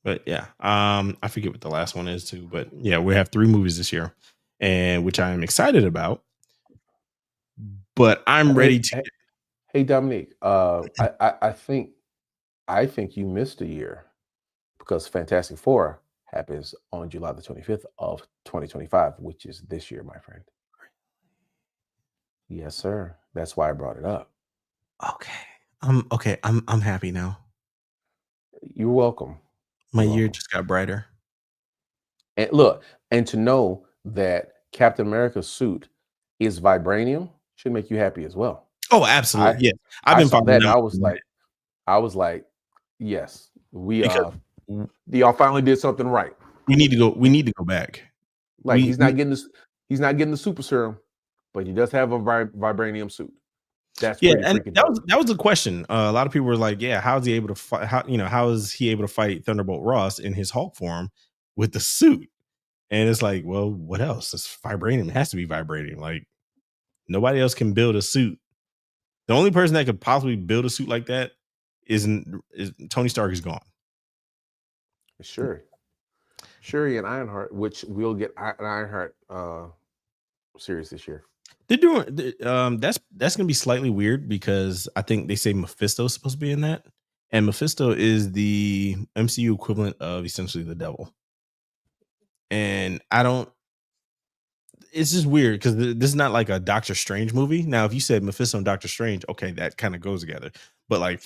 [SPEAKER 2] But yeah, I forget what the last one is too. But yeah, we have 3 movies this year, and which I am excited about. But I'm ready to.
[SPEAKER 1] Hey, Dominique. I think you missed a year because Fantastic Four happens on July the 25th of 2025, which is this year, my friend. Yes, sir. That's why I brought it up.
[SPEAKER 2] Okay. I'm happy now.
[SPEAKER 1] You're welcome.
[SPEAKER 2] My year just got brighter.
[SPEAKER 1] And look, and to know that Captain America's suit is vibranium should make you happy as well.
[SPEAKER 2] Oh, absolutely. Yeah.
[SPEAKER 1] I saw that and I was like, yes, y'all finally did something right.
[SPEAKER 2] We need to go back.
[SPEAKER 1] Like he's not getting the super serum, but he does have a vibranium suit. That's pretty freaking dope.
[SPEAKER 2] That was the question. A lot of people were like, "Yeah, how is he able to fight? How is he able to fight Thunderbolt Ross in his Hulk form with the suit?" And it's like, well, what else? It's vibranium. It has to be vibranium. Like nobody else can build a suit. The only person that could possibly build a suit like that is Tony Stark is gone.
[SPEAKER 1] Shuri and Ironheart, which we'll get an Ironheart series this year.
[SPEAKER 2] They're doing that's gonna be slightly weird because I think they say Mephisto is supposed to be in that, and Mephisto is the MCU equivalent of essentially the devil. And it's just weird because this is not like a Doctor Strange movie. Now, if you said Mephisto and Doctor Strange, okay, that kind of goes together. But like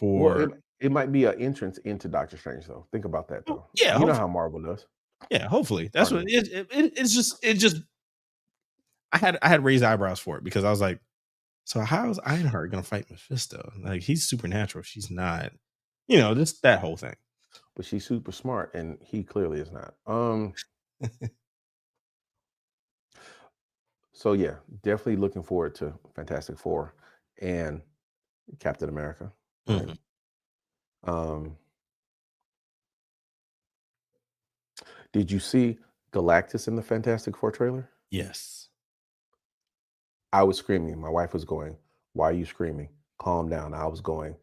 [SPEAKER 1] it might be an entrance into Doctor Strange, though. Think about that, though.
[SPEAKER 2] Yeah,
[SPEAKER 1] you know how Marvel does.
[SPEAKER 2] Yeah, hopefully that's what it's just. I had raised eyebrows for it because I was like, so how is Ironheart gonna fight Mephisto? Like he's supernatural, she's not. Just that whole thing.
[SPEAKER 1] But she's super smart, and he clearly is not. So yeah, definitely looking forward to Fantastic Four and Captain America. Right?
[SPEAKER 2] Mm-hmm.
[SPEAKER 1] Did you see Galactus in the Fantastic Four trailer?
[SPEAKER 2] Yes.
[SPEAKER 1] I was screaming. My wife was going, "Why are you screaming? Calm down." I was going,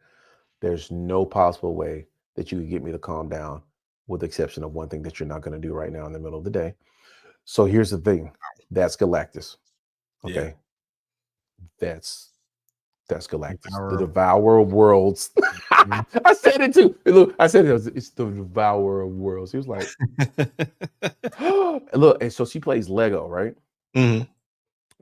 [SPEAKER 1] "There's no possible way that you could get me to calm down, with the exception of one thing that you're not going to do right now in the middle of the day." So here's the thing. That's Galactus. Okay. Yeah. That's Galactus, the devourer of worlds. I said it too. Look, I said it's the devourer of worlds. He was like, look, and so she plays Lego, right?
[SPEAKER 2] Mm-hmm.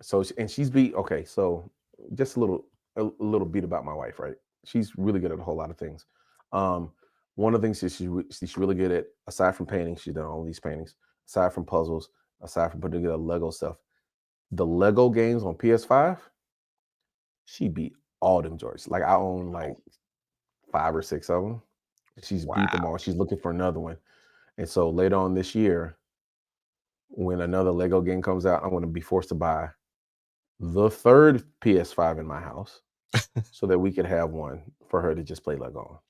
[SPEAKER 1] So she's beat. Okay, so just a little bit about my wife, right? She's really good at a whole lot of things. One of the things she's really good at, aside from painting, she's done all these paintings. Aside from puzzles, aside from putting together Lego stuff, the Lego games on PS5. She beat all them joints. Like I own like 5 or 6 of them. She's beat them all. She's looking for another one. And so later on this year, when another Lego game comes out, I'm going to be forced to buy the 3rd PS5 in my house so that we could have one for her to just play Lego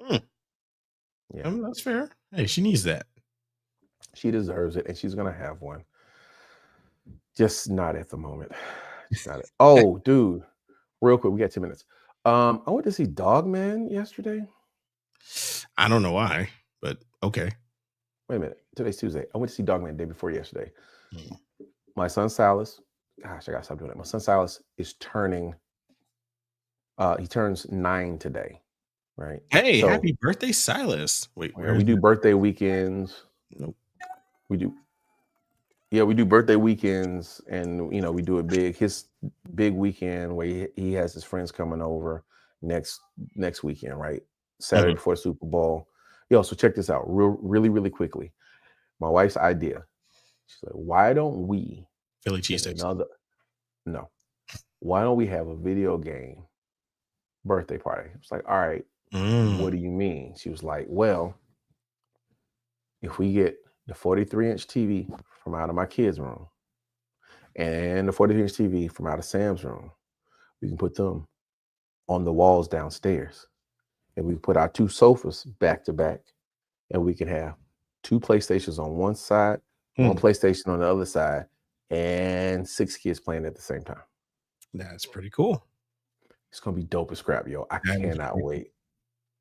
[SPEAKER 1] on.
[SPEAKER 2] Yeah, that's fair. Hey, she needs that.
[SPEAKER 1] She deserves it, and she's going to have one. Just not at the moment. Just not it. Oh, dude. Real quick, we got 2 minutes. I went to see Dogman yesterday.
[SPEAKER 2] I don't know why, but okay.
[SPEAKER 1] Wait a minute. Today's Tuesday. I went to see Dogman the day before yesterday. My son Silas, gosh, I gotta stop doing that. My son Silas is turning. He turns 9 today, right?
[SPEAKER 2] Hey, happy birthday, Silas! Wait,
[SPEAKER 1] we do birthday weekends.
[SPEAKER 2] Nope.
[SPEAKER 1] We do. Yeah, we do birthday weekends, and we do it big. His big weekend where he has his friends coming over next weekend, right? Saturday before Super Bowl. Yo, so check this out, really quickly. My wife's idea. She's like, "Why don't we
[SPEAKER 2] Philly cheesesteaks?"
[SPEAKER 1] No. Why don't we have a video game birthday party? It's like, all right, What do you mean? She was like, well, if we get the 43-inch TV from out of my kids' room and the 43-inch TV from out of Sam's room, we can put them on the walls downstairs. And we can put our 2 sofas back to back. And we can have 2 PlayStations on one side, 1 PlayStation on the other side, and 6 kids playing at the same time.
[SPEAKER 2] That's pretty cool.
[SPEAKER 1] It's gonna be dope as crap, yo. I cannot wait.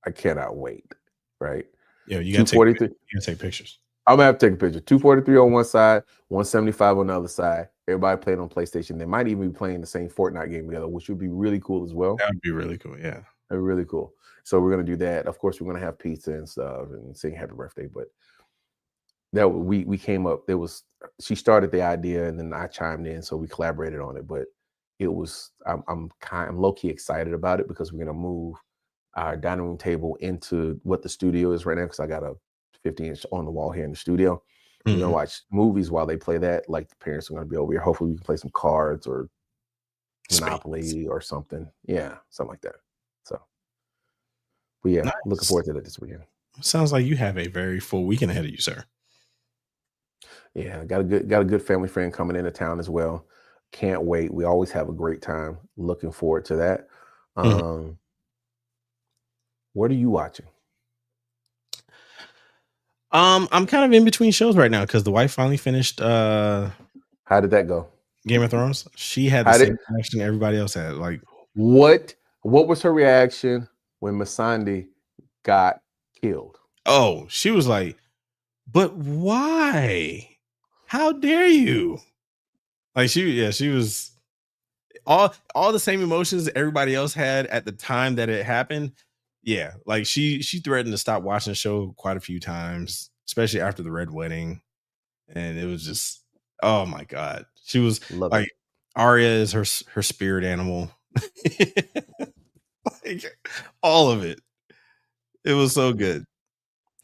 [SPEAKER 1] I cannot wait. Right?
[SPEAKER 2] Yeah, you gotta take pictures.
[SPEAKER 1] I'm gonna have to take a picture. 243 on one side, 175 on the other side. Everybody playing on PlayStation. They might even be playing the same Fortnite game together, which would be really cool as well.
[SPEAKER 2] That would be really cool. Yeah,
[SPEAKER 1] that'd be really cool. So we're gonna do that. Of course, we're gonna have pizza and stuff and sing happy birthday. But that we came up. She started the idea and then I chimed in, so we collaborated on it. But it was I'm low key excited about it because we're gonna move our dining room table into what the studio is right now because I got a 50-inch on the wall here in the studio. We're gonna watch movies while they play that. Like the parents are gonna be over here. Hopefully, we can play some cards or Monopoly or something. Yeah, something like that. So, but yeah, looking forward to that this weekend.
[SPEAKER 2] Sounds like you have a very full weekend ahead of you, sir.
[SPEAKER 1] Yeah, got a good family friend coming into town as well. Can't wait. We always have a great time. Looking forward to that. What are you watching?
[SPEAKER 2] I'm kind of in between shows right now because the wife finally finished.
[SPEAKER 1] How did that go?
[SPEAKER 2] Game of Thrones. She had the same reaction everybody else had. Like,
[SPEAKER 1] what was her reaction when Missandei got killed?
[SPEAKER 2] Oh, she was like, "But why? How dare you?" Like she was all the same emotions everybody else had at the time that it happened. Yeah, like she threatened to stop watching the show quite a few times, especially after the Red Wedding. And it was just, oh my God. She was like, Arya is her spirit animal. Like, all of it. It was so good.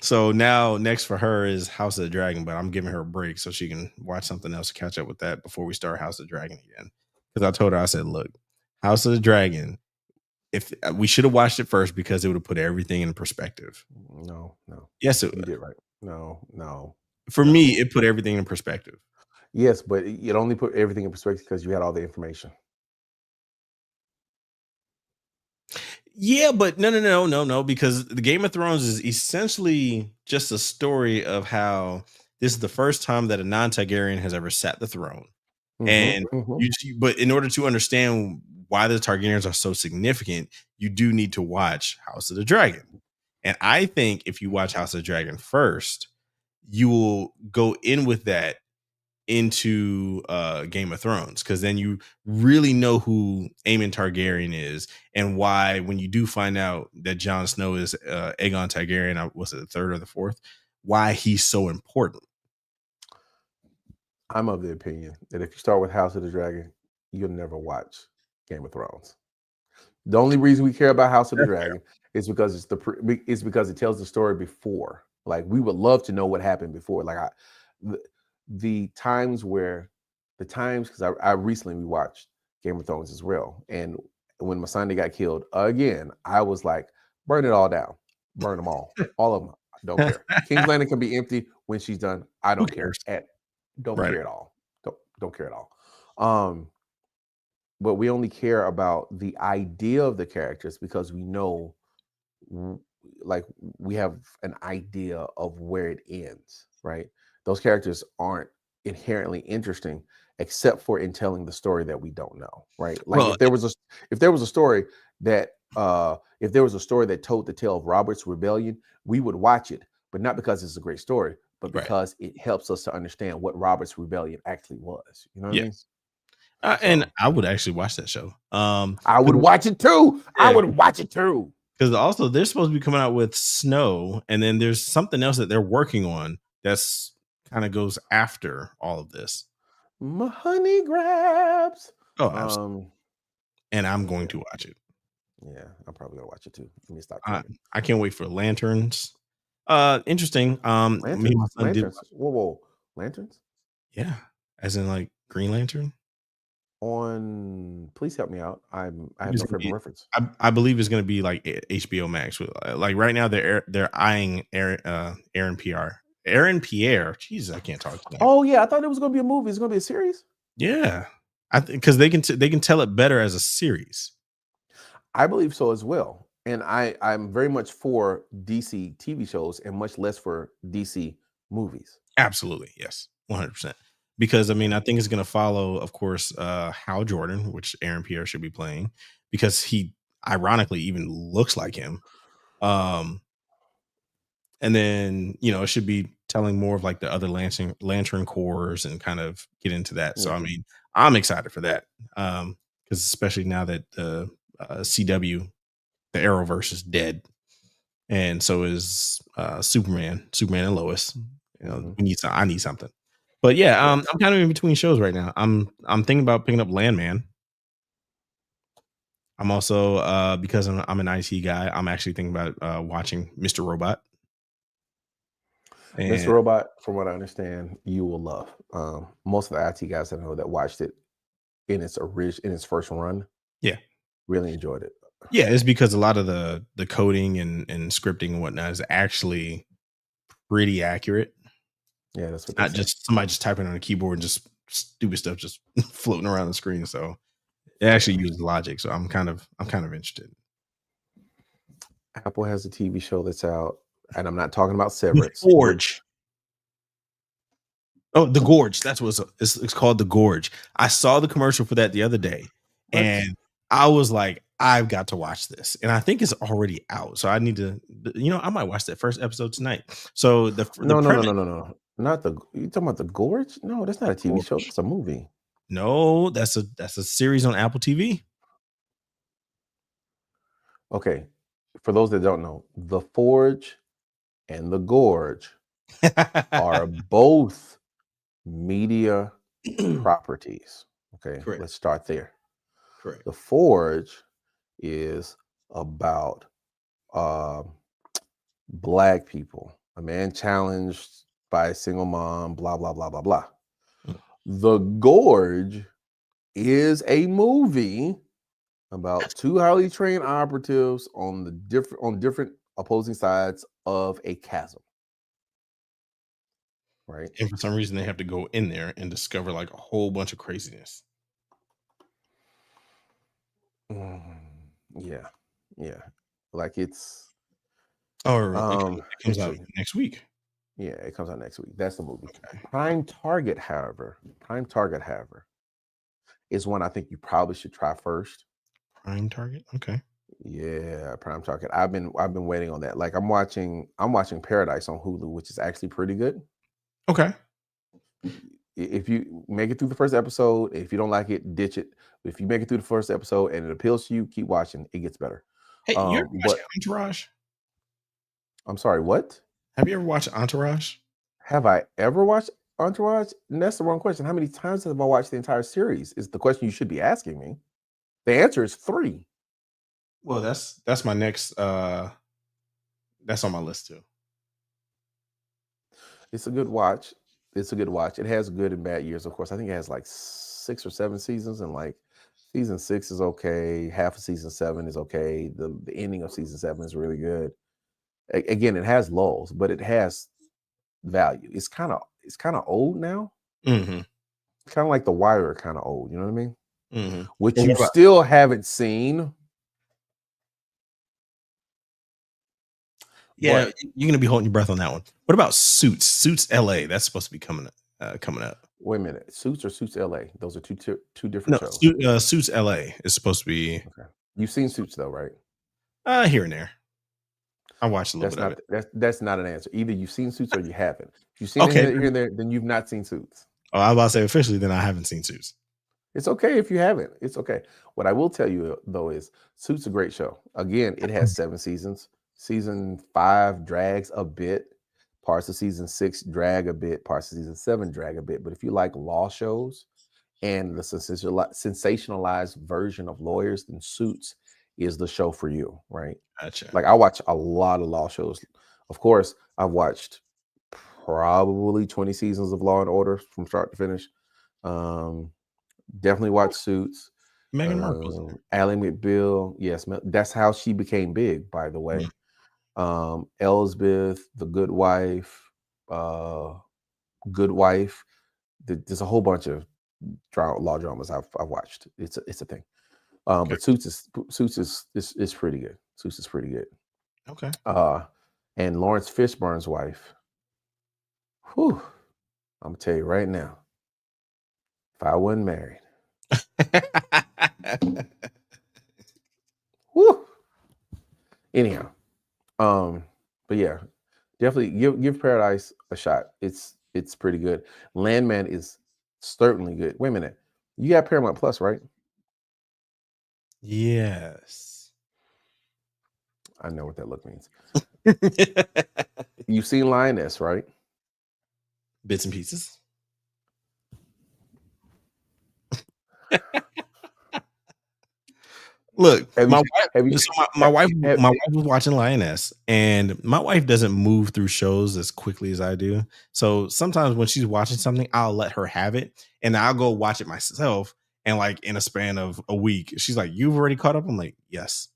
[SPEAKER 2] So now next for her is House of the Dragon, but I'm giving her a break so she can watch something else to catch up with that before we start House of the Dragon again. Because I told her, I said, look, House of the Dragon, if we should have watched it first because it would have put everything in perspective.
[SPEAKER 1] No.
[SPEAKER 2] Yes,
[SPEAKER 1] you did right. No.
[SPEAKER 2] For me, it put everything in perspective.
[SPEAKER 1] Yes, but it only put everything in perspective because you had all the information.
[SPEAKER 2] Yeah, but no, because the Game of Thrones is essentially just a story of how this is the first time that a non-Targaryen has ever sat the throne. And but in order to understand why the Targaryens are so significant, you do need to watch House of the Dragon. And I think if you watch House of the Dragon first, you will go in with that into Game of Thrones, because then you really know who Aemon Targaryen is and why when you do find out that Jon Snow is Aegon Targaryen, was it the third or the fourth, why he's so important.
[SPEAKER 1] I'm of the opinion that if you start with House of the Dragon, you'll never watch Game of Thrones. The only reason we care about House of the Dragon is because it's because it tells the story before. Like, we would love to know what happened before. Like the times because I recently rewatched Game of Thrones as well, and when Missandei got killed again, I was like, burn it all down, burn them all of them. I don't care. King's Landing can be empty when she's done. I don't care care at all. Don't care at all. But we only care about the idea of the characters because we know, like, we have an idea of where it ends, right? Those characters aren't inherently interesting except for in telling the story that we don't know, right? Like, if there was a story that told the tale of Robert's rebellion, we would watch it, but not because it's a great story, but because it helps us to understand what Robert's rebellion actually was. You know what I mean?
[SPEAKER 2] And I would actually watch that show.
[SPEAKER 1] I would watch it too. Yeah. I would watch it too.
[SPEAKER 2] Because also they're supposed to be coming out with Snow, and then there's something else that they're working on that's kind of goes after all of this.
[SPEAKER 1] My honey grabs.
[SPEAKER 2] Oh, absolutely. And I'm going to watch it.
[SPEAKER 1] Yeah, I'm probably gonna watch it too. Let me stop.
[SPEAKER 2] I can't wait for Lanterns. Interesting.
[SPEAKER 1] Lanterns. Whoa, lanterns.
[SPEAKER 2] Yeah, as in like Green Lantern.
[SPEAKER 1] on. Please help me out. I have no frame of reference.
[SPEAKER 2] I believe it's going to be like HBO Max. Like right now, they're eyeing Aaron Pierre. Aaron Pierre. Jesus, I can't talk tonight.
[SPEAKER 1] Oh yeah, I thought it was going to be a movie. It's going to be a series.
[SPEAKER 2] Yeah, I think because they can tell it better as a series.
[SPEAKER 1] I believe so as well, and I'm very much for DC TV shows and much less for DC movies.
[SPEAKER 2] Absolutely, yes, 100%. Because I mean, I think it's going to follow, of course, Hal Jordan, which Aaron Pierre should be playing, because he ironically even looks like him. And then it should be telling more of like the other Lantern Corps and kind of get into that. So I mean, I'm excited for that because especially now that the CW, the Arrowverse is dead, and so is Superman and Lois. I need something. But yeah, I'm kind of in between shows right now. I'm thinking about picking up Landman. I'm also because I'm an IT guy. I'm actually thinking about watching Mr. Robot.
[SPEAKER 1] And Mr. Robot, from what I understand, you will love. Most of the IT guys I know that watched it in its first run, really enjoyed it.
[SPEAKER 2] Yeah, it's because a lot of the coding and scripting and whatnot is actually pretty accurate.
[SPEAKER 1] Yeah, that's what.
[SPEAKER 2] Not just somebody just typing on a keyboard and just stupid stuff just floating around the screen. So it actually uses logic. So I'm kind of interested.
[SPEAKER 1] Apple has a TV show that's out. And I'm not talking about Severance.
[SPEAKER 2] The Gorge. Oh, The Gorge. That's what it's called, The Gorge. I saw the commercial for that the other day, and I was like, I've got to watch this. And I think it's already out. So I need to, I might watch that first episode tonight. So
[SPEAKER 1] no. Not you talking about The Gorge? No, that's not a TV show. That's a movie.
[SPEAKER 2] No, that's a series on Apple TV.
[SPEAKER 1] Okay. For those that don't know, The Forge and The Gorge are both media properties. Okay, correct. Let's start there.
[SPEAKER 2] Correct.
[SPEAKER 1] The Forge is about Black people, a man challenged by a single mom, blah, blah, blah, blah, blah. The Gorge is a movie about two highly trained operatives on different opposing sides of a chasm. Right.
[SPEAKER 2] And for some reason they have to go in there and discover like a whole bunch of craziness.
[SPEAKER 1] Yeah. Like it's
[SPEAKER 2] it comes out next week.
[SPEAKER 1] Yeah, it comes out next week. That's the movie. Okay. Prime Target, however, is one I think you probably should try first.
[SPEAKER 2] Prime Target? Okay.
[SPEAKER 1] Yeah, Prime Target. I've been waiting on that. Like I'm watching Paradise on Hulu, which is actually pretty good.
[SPEAKER 2] Okay.
[SPEAKER 1] If you make it through the first episode, if you don't like it, ditch it. If you make it through the first episode and it appeals to you, keep watching. It gets better.
[SPEAKER 2] Hey, you ever watched Entourage?
[SPEAKER 1] I'm sorry, what?
[SPEAKER 2] Have you ever watched Entourage?
[SPEAKER 1] Have I ever watched Entourage? And that's the wrong question. How many times have I watched the entire series? Is the question you should be asking me. The answer is 3.
[SPEAKER 2] Well, that's my next. That's on my list too.
[SPEAKER 1] It's a good watch. It has good and bad years, of course. I think it has like 6 or 7 seasons, and like season 6 is okay. Half of season 7 is okay. The ending of season 7 is really good. Again, it has lulls, but it has value. It's kind of old now.
[SPEAKER 2] Mm-hmm.
[SPEAKER 1] Kind of like The Wire, kind of old. You know what I mean?
[SPEAKER 2] Mm-hmm.
[SPEAKER 1] Which you still haven't seen.
[SPEAKER 2] Yeah, you're gonna be holding your breath on that one. What about Suits? Suits LA. That's supposed to be coming up.
[SPEAKER 1] Wait a minute. Suits or Suits LA? Those are two different shows.
[SPEAKER 2] Suits LA is supposed to be.
[SPEAKER 1] Okay. You've seen Suits though, right?
[SPEAKER 2] Here and there. I watched a little bit of it.
[SPEAKER 1] That's not an answer. Either you've seen Suits or you haven't. If you've seen it here and there, then you've not seen Suits.
[SPEAKER 2] Oh, I was about to say officially, then I haven't seen Suits.
[SPEAKER 1] It's okay if you haven't. It's okay. What I will tell you though is Suits is a great show. Again, it has 7 seasons. Season 5 drags a bit. Parts of season 6 drag a bit. Parts of season 7 drag a bit. But if you like law shows and the sensationalized version of lawyers, then Suits is the show for you, right?
[SPEAKER 2] Gotcha.
[SPEAKER 1] Like I watch a lot of law shows. Of course, I've watched probably 20 seasons of Law and Order from start to finish. Definitely watch Suits.
[SPEAKER 2] Meghan Markle's in there.
[SPEAKER 1] Ally McBeal. Yes, that's how she became big, by the way. Elsbeth, The Good Wife, Good Wife. There's a whole bunch of law dramas I've watched. It's a thing.
[SPEAKER 2] Okay.
[SPEAKER 1] But Suits is pretty good. Suits is pretty good.
[SPEAKER 2] Okay.
[SPEAKER 1] And Lawrence Fishburne's wife. Whew. I'm gonna tell you right now. If I wasn't married. Whew. Anyhow. But yeah, definitely give Paradise a shot. It's pretty good. Landman is certainly good. Wait a minute. You got Paramount Plus, right?
[SPEAKER 2] Yes.
[SPEAKER 1] I know what that look means. You've seen Lioness, right?
[SPEAKER 2] Bits and pieces. Look, my wife was watching Lioness, and my wife doesn't move through shows as quickly as I do. So sometimes when she's watching something, I'll let her have it, and I'll go watch it myself. And like in a span of a week, she's like, "You've already caught up?" I'm like, "Yes."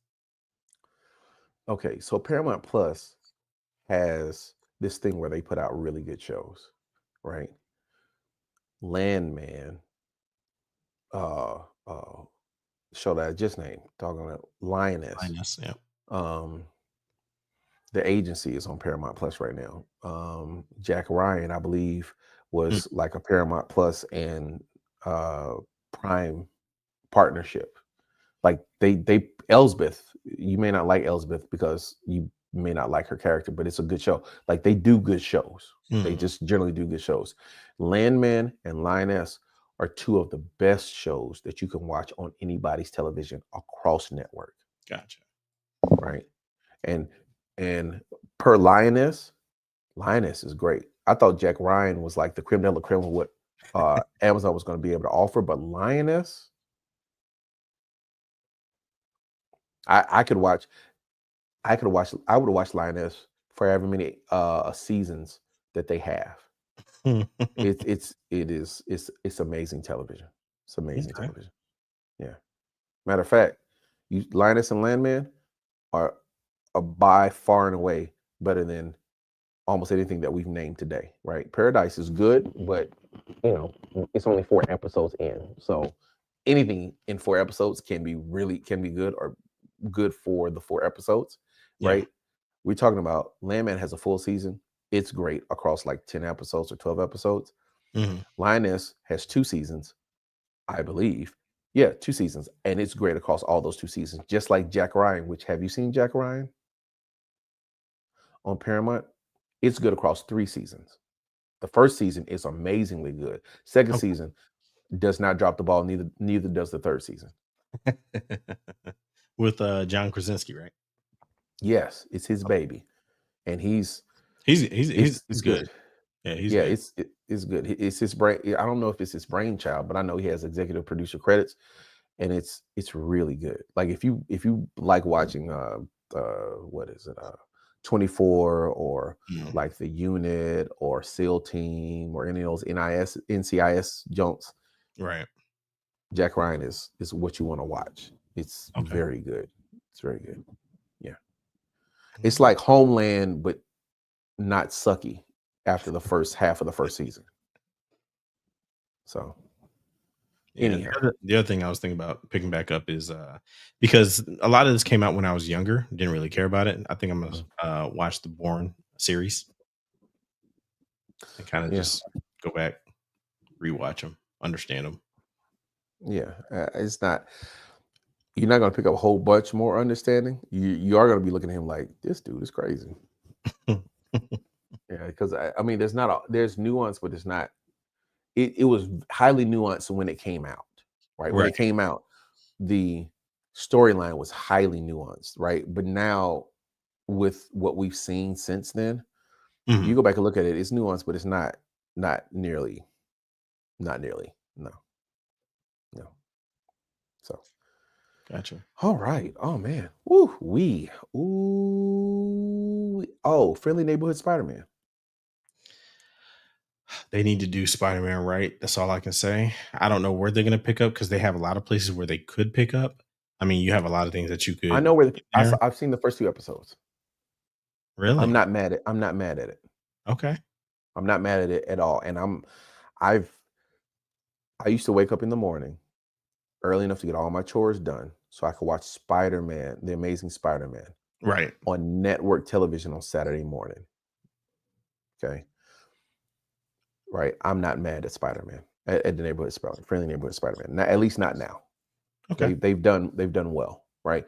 [SPEAKER 1] Okay, so Paramount Plus has this thing where they put out really good shows, right? Landman, show that I just named, talking about Lioness.
[SPEAKER 2] Yeah.
[SPEAKER 1] The Agency is on Paramount Plus right now. Jack Ryan, I believe, was like a Paramount Plus and Prime partnership. Like they Elsbeth, you may not like Elsbeth because you may not like her character, but it's a good show. Like they do good shows. They just generally do good shows. Landman and Lioness are two of the best shows that you can watch on anybody's television across network.
[SPEAKER 2] Gotcha.
[SPEAKER 1] Right. And per Lioness is great. I thought Jack Ryan was like the creme de la creme of what Amazon was going to be able to offer, but Lioness, I would watch Lioness for however many seasons that they have. It's amazing television. It's amazing television. Yeah. Matter of fact, Lioness and Landman are by far and away better than almost anything that we've named today, right? Paradise is good, but it's only 4 episodes in. So anything in 4 episodes can be good or good for the 4 episodes, right? Yeah. We're talking about Landman has a full season. It's great across like 10 episodes or 12 episodes. Lioness has 2 seasons, I believe. Yeah, 2 seasons. And it's great across all those 2 seasons. Just like Jack Ryan, which have you seen Jack Ryan on Paramount? It's good across 3 seasons. The first season is amazingly good. Second season does not drop the ball. Neither does the third season.
[SPEAKER 2] With John Krasinski, right?
[SPEAKER 1] Yes, it's his baby, and he's
[SPEAKER 2] good. Yeah,
[SPEAKER 1] it's good. It's his brain. I don't know if it's his brainchild, but I know he has executive producer credits, and it's really good. Like if you like watching what is it 24 or like The Unit or SEAL Team or any of those NCIS junks,
[SPEAKER 2] right?
[SPEAKER 1] Jack Ryan is what you want to watch. It's very good. It's very good. Yeah, it's like Homeland, but not sucky after the first half of the first season. So anyhow,
[SPEAKER 2] the other thing I was thinking about picking back up is because a lot of this came out when I was younger, didn't really care about it. I think I'm gonna watch the Bourne series and kind of just go back, rewatch them, understand them.
[SPEAKER 1] Yeah, it's not. You're not going to pick up a whole bunch more understanding. You are going to be looking at him like, this dude is crazy. Yeah, because I mean, there's nuance, but it's not. It was highly nuanced when it came out, right? When it came out, the storyline was highly nuanced, right? But now, with what we've seen since then, you go back and look at it, it's nuanced, but it's not nearly. No. So.
[SPEAKER 2] Gotcha.
[SPEAKER 1] All right. Oh man. Ooh. Oh, Friendly Neighborhood Spider-Man.
[SPEAKER 2] They need to do Spider-Man right. That's all I can say. I don't know where they're gonna pick up because they have a lot of places where they could pick up. I mean, you have a lot of things that you
[SPEAKER 1] I
[SPEAKER 2] could
[SPEAKER 1] know where
[SPEAKER 2] get there.
[SPEAKER 1] I've seen the first 2 episodes.
[SPEAKER 2] Really?
[SPEAKER 1] I'm not mad at it.
[SPEAKER 2] Okay.
[SPEAKER 1] I'm not mad at it at all. And I used to wake up in the morning early enough to get all my chores done so I could watch Spider-Man, The Amazing Spider-Man,
[SPEAKER 2] Right.
[SPEAKER 1] on network television on Saturday morning. Okay. Right. I'm not mad at Spider-Man, at the neighborhood Spider-Man, friendly neighborhood Spider-Man. Not, at least not now.
[SPEAKER 2] Okay.
[SPEAKER 1] They've done well. Right.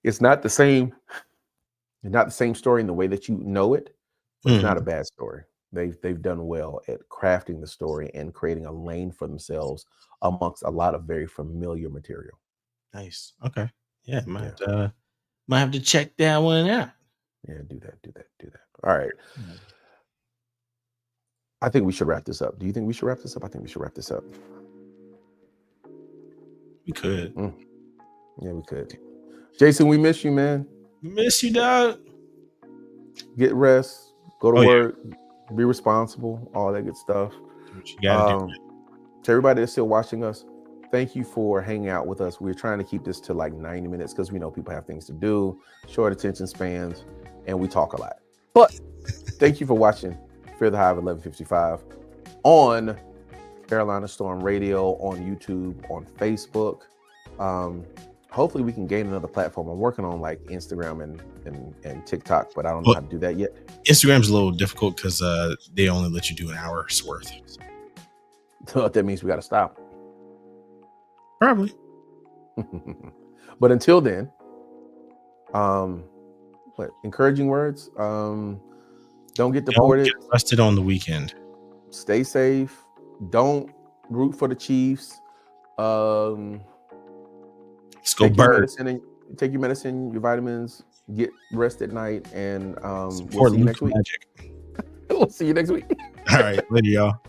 [SPEAKER 1] It's not the same story in the way that you know it, but it's not a bad story. They've done well at crafting the story and creating a lane for themselves amongst a lot of very familiar material.
[SPEAKER 2] Nice. Okay. Yeah, might have to check that one out.
[SPEAKER 1] Yeah, do that. All right. I think we should wrap this up. Do you think we should wrap this up? I think we should wrap this up.
[SPEAKER 2] We could.
[SPEAKER 1] Yeah, we could. Jason, we miss you, man.
[SPEAKER 2] We miss you, dog.
[SPEAKER 1] Get rest. Go to work. Yeah. Be responsible. All that good stuff.
[SPEAKER 2] Do what you gotta do.
[SPEAKER 1] To everybody that's still watching us, thank you for hanging out with us. We're trying to keep this to like 90 minutes because we know people have things to do, short attention spans, and we talk a lot. But thank you for watching Fear the Hive 1155 on Carolina Storm Radio, on YouTube, on Facebook. Hopefully we can gain another platform. I'm working on like Instagram and TikTok, but I don't know how to do that yet.
[SPEAKER 2] Instagram's a little difficult because they only let you do an hour's worth.
[SPEAKER 1] So that means we got to stop.
[SPEAKER 2] Probably.
[SPEAKER 1] But until then, encouraging words. Don't get deported.
[SPEAKER 2] Don't get arrested on the weekend.
[SPEAKER 1] Stay safe. Don't root for the Chiefs.
[SPEAKER 2] Let's go bird.
[SPEAKER 1] Take your medicine, your vitamins. Get rest at night, and we'll
[SPEAKER 2] see you next week.
[SPEAKER 1] We'll see you next week.
[SPEAKER 2] All right, later, y'all.